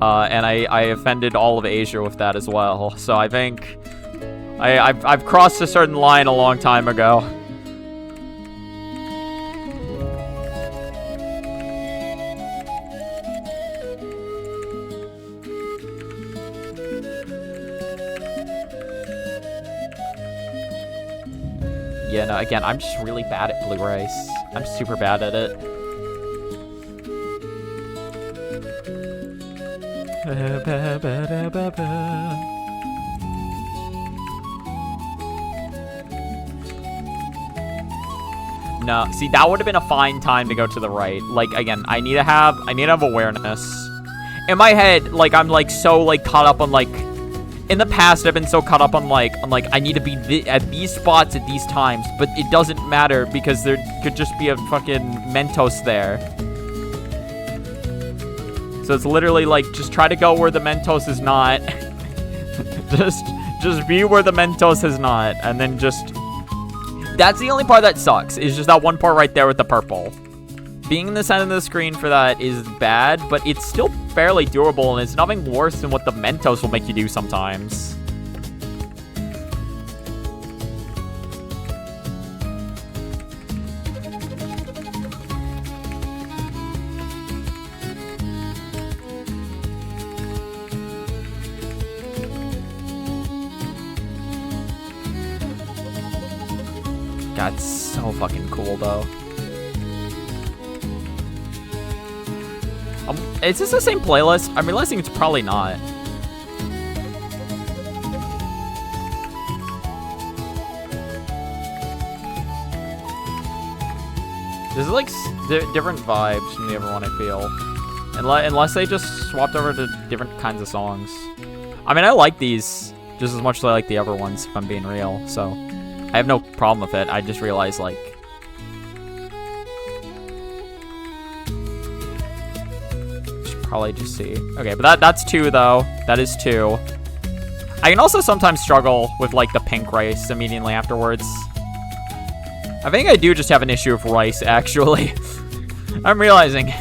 and I offended all of Asia with that as well. So I think I've crossed a certain line a long time ago. Yeah, no, again, I'm just really bad at blue rice. I'm super bad at it. No, see, that would have been a fine time to go to the right. Like, again, I need to have awareness. In my head, like, I'm, like, so, like, caught up on, like... In the past, I've been so caught up on, like, I need to be at these spots at these times, but it doesn't matter because there could just be a fucking Mentos there. So it's literally, like, just try to go where the Mentos is not. just be where the Mentos is not, and then just... That's the only part that sucks, is just that one part right there with the purple. Being in the center of the screen for that is bad, but it's still fairly doable, and it's nothing worse than what the Mentos will make you do sometimes. God, it's so fucking cool, though. Is this the same playlist? I'm realizing it's probably not. This is like different vibes from the other one, I feel. Unless they just swapped over to different kinds of songs. I mean, I like these just as much as I like the other ones, if I'm being real. So, I have no problem with it. I just realized, like... Probably just see. Okay, but that's 2 though. That is 2. I can also sometimes struggle with like the pink rice immediately afterwards. I think I do just have an issue with rice, actually. I'm realizing.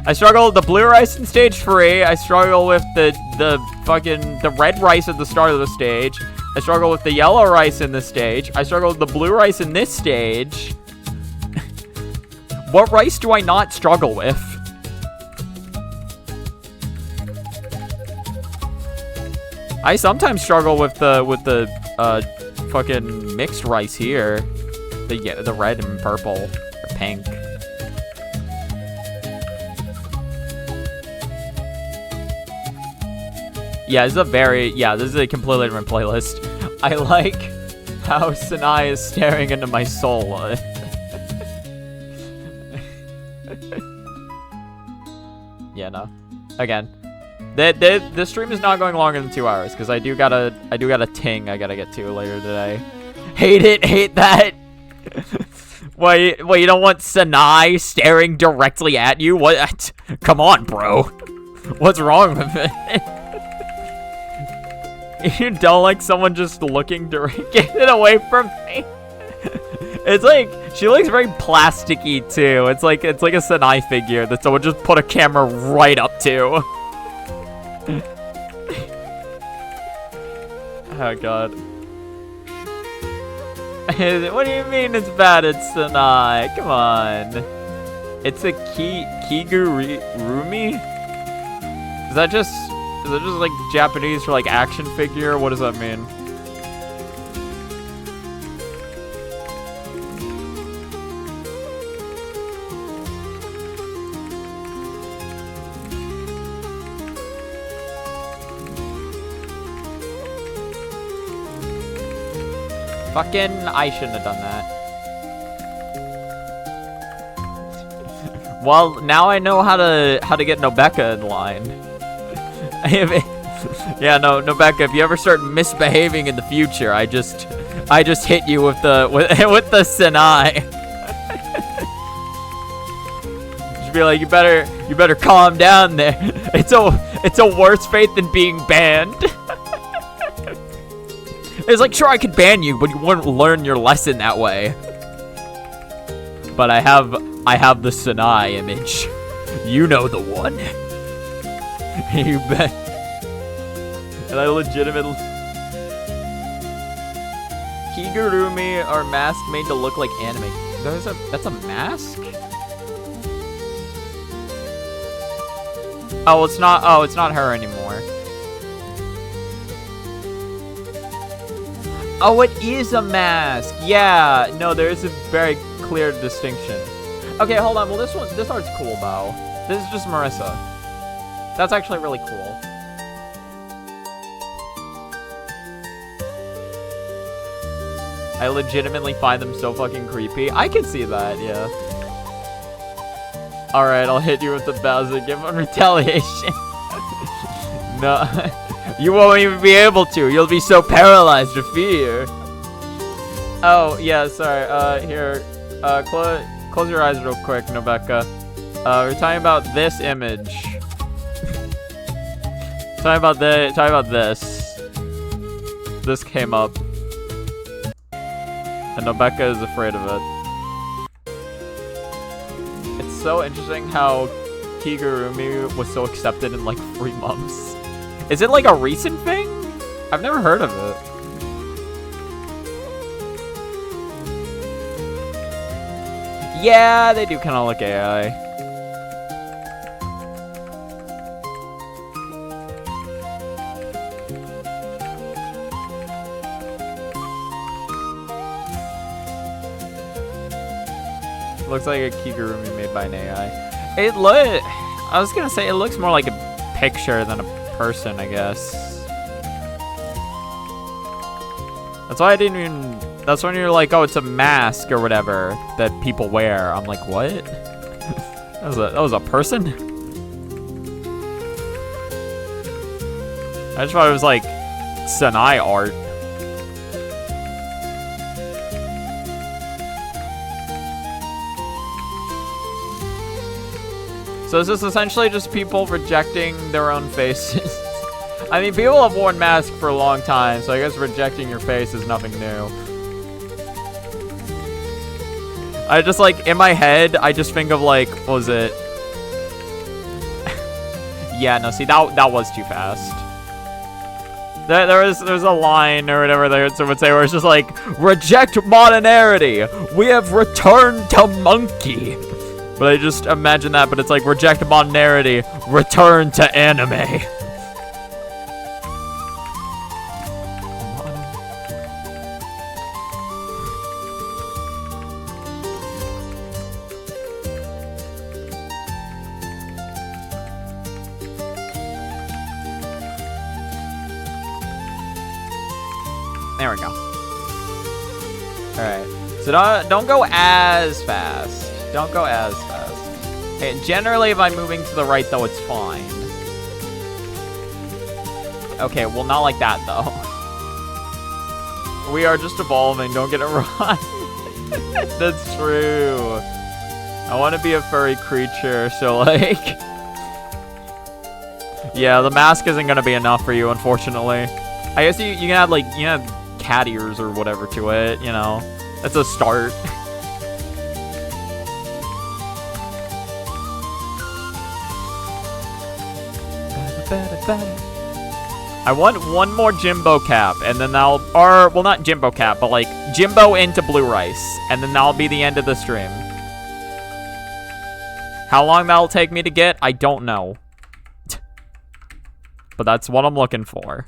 I struggle with the blue rice in stage 3. I struggle with the red rice at the start of the stage. I struggle with the yellow rice in this stage. I struggle with the blue rice in this stage. What rice do I not struggle with? I sometimes struggle with the fucking mixed rice here, the red and purple or pink. Yeah, this is a completely different playlist. how Sanai is staring into my soul. Yeah, no. Again, the stream is not going longer than 2 hours because I do got a ting I gotta get to later today. Hate that. Wait, you don't want Sanai staring directly at you? What? Come on, bro. What's wrong with it? You don't like someone just looking get it away from me? It's like, she looks very plasticky too. It's like a Sanai figure that someone just put a camera right up to. Oh god. What do you mean it's bad? It's Sanai. Come on. It's a Kigurumi? Is that just like Japanese for like action figure? What does that mean? Fucking, I shouldn't have done that. Well, now I know how to get Nobeka in line. Yeah, no, Nobeka, if you ever start misbehaving in the future, I just hit you with the Sanai. Just be like, you better calm down there. It's a worse fate than being banned. It's like, sure, I could ban you, but you wouldn't learn your lesson that way. But I have the Sanai image. You know the one. You bet. And I legitimately... Kigurumi are masks made to look like anime. That's a mask? Oh, it's not her anymore. Oh, it is a mask. Yeah, no, there is a very clear distinction. Okay, hold on. Well, this art's cool, though. This is just Marissa. That's actually really cool. I legitimately find them so fucking creepy. I can see that, yeah. Alright, I'll hit you with the Bowser gift on retaliation. No. You won't even be able to. You'll be so paralyzed with fear. Oh, yeah, sorry. Here. Close your eyes real quick, Nobeka. We're talking about this image. Talking about this. This came up. And Nobeka is afraid of it. It's so interesting how Kigurumi was so accepted in like 3 months. Is it like a recent thing? I've never heard of it. Yeah, they do kind of look AI. Looks like a Kigurumi made by an AI. I was gonna say it looks more like a picture than a person, I guess. That's why I didn't even... That's when you're like, oh, it's a mask or whatever that people wear. I'm like, what? that was a person? I just thought it was like Sanai art. So is this essentially just people rejecting their own faces? I mean, people have worn masks for a long time, so I guess rejecting your face is nothing new. I just, like, in my head, I just think of, like, what was it? Yeah, no, see, that was too fast. There's a line or whatever that someone would say where it's just like, reject modernity. We have returned to monkey. But I just imagine that, but it's like, reject modernity, return to anime. There we go. Alright. So don't go as fast. Don't go as fast. And generally, if I'm moving to the right, though, it's fine. Okay, well, not like that, though. We are just evolving. Don't get it wrong. That's true. I want to be a furry creature, so, like... Yeah, the mask isn't going to be enough for you, unfortunately. I guess you can add, like, you can add cat ears or whatever to it, you know. That's a start. I want one more Jimbo cap, and then that'll... Or, well, not Jimbo cap, but, like, Jimbo into Blue Rice. And then that'll be the end of the stream. How long that'll take me to get, I don't know. But that's what I'm looking for.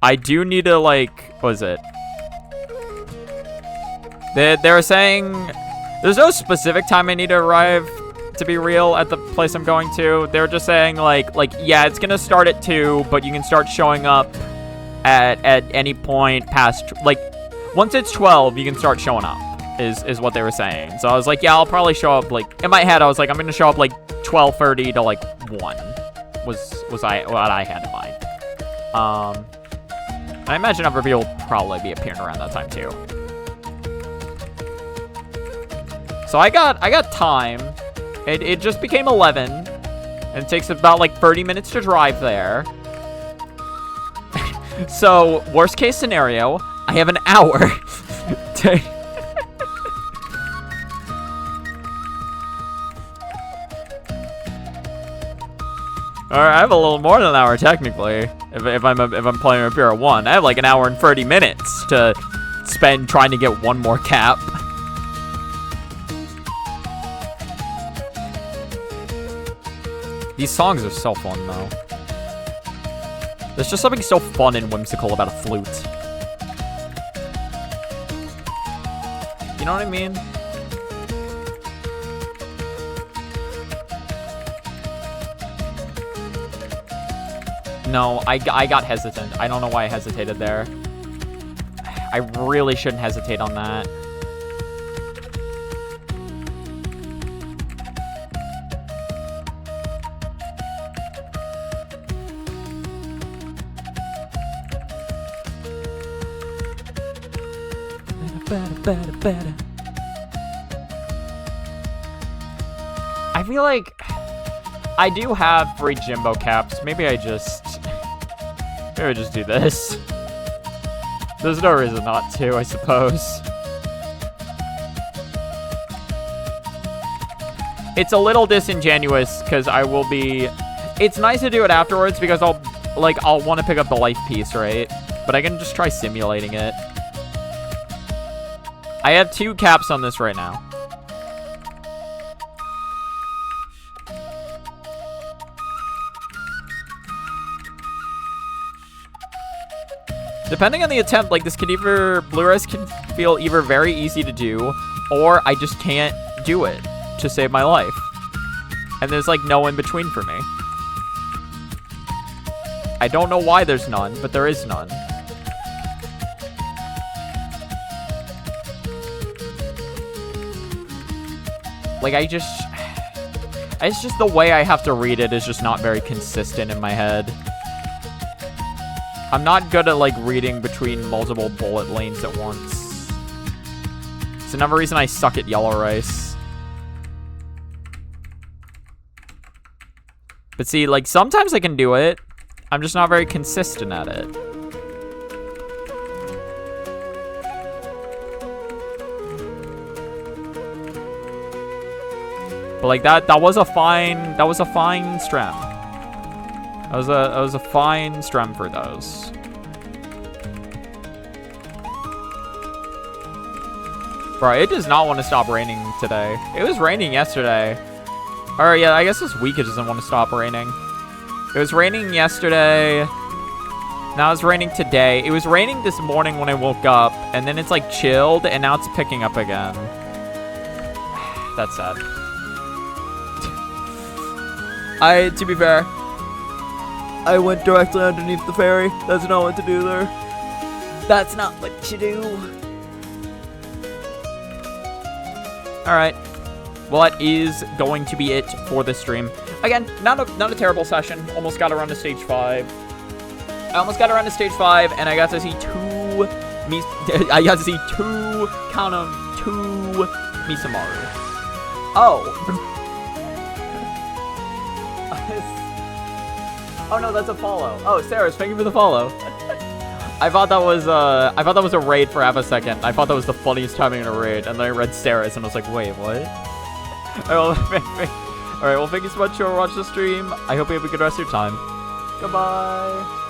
I do need to, like... What is it? They're saying... There's no specific time I need to arrive, to be real, at the place I'm going to. They're just saying, like, yeah, it's gonna start at 2, but you can start showing up at any point past... Like, once it's 12, you can start showing up, is what they were saying. So I was like, yeah, I'll probably show up, like... In my head, I was like, I'm gonna show up, like, 12:30 to, like, 1. Was what I had in mind. I imagine other people will probably be appearing around that time too. So I got time. It just became 11, and it takes about like 30 minutes to drive there. So worst case scenario, I have an hour to... Alright, I have a little more than an hour technically. If I'm playing up here at 1, I have like an hour and 30 minutes to spend trying to get one more cap. These songs are so fun though. There's just something so fun and whimsical about a flute. You know what I mean? No, I got hesitant. I don't know why I hesitated there. I really shouldn't hesitate on that. I feel like I do have free Jimbo caps. Maybe I just do this. There's no reason not to, I suppose. It's a little disingenuous because I will be... It's nice to do it afterwards because I'll want to pick up the life piece, right? But I can just try simulating it. I have 2 caps on this right now. Depending on the attempt, like this could either... Blue-Res can feel either very easy to do, or I just can't do it to save my life. And there's like no in between for me. I don't know why there's none, but there is none. Like it's just the way I have to read it is just not very consistent in my head. I'm not good at, like, reading between multiple bullet lanes at once. It's another reason I suck at Yellow Rice. But see, like, sometimes I can do it. I'm just not very consistent at it. But, like, that was a fine strem. That was a fine strem for those. Bro, it does not want to stop raining today. It was raining yesterday. Or yeah, I guess this week it doesn't want to stop raining. It was raining yesterday. Now it's raining today. It was raining this morning when I woke up, and then it's like chilled, and now it's picking up again. That's sad. To be fair, I went directly underneath the ferry. That's not what to do there. That's not what you do. Alright. Well, that is going to be it for this stream. Again, not a terrible session. Almost got around to stage 5. I almost got around to stage 5, and I got to see two count 'em, 2 Misamaru. Oh. Oh no, that's a follow. Oh, Sarah, thank you for the follow. I thought that was a raid for half a second. I thought that was the funniest timing in a raid, and then I read Sarah's and I was like, wait, what? Alright, well, thank you so much for watching the stream. I hope you have a good rest of your time. Goodbye.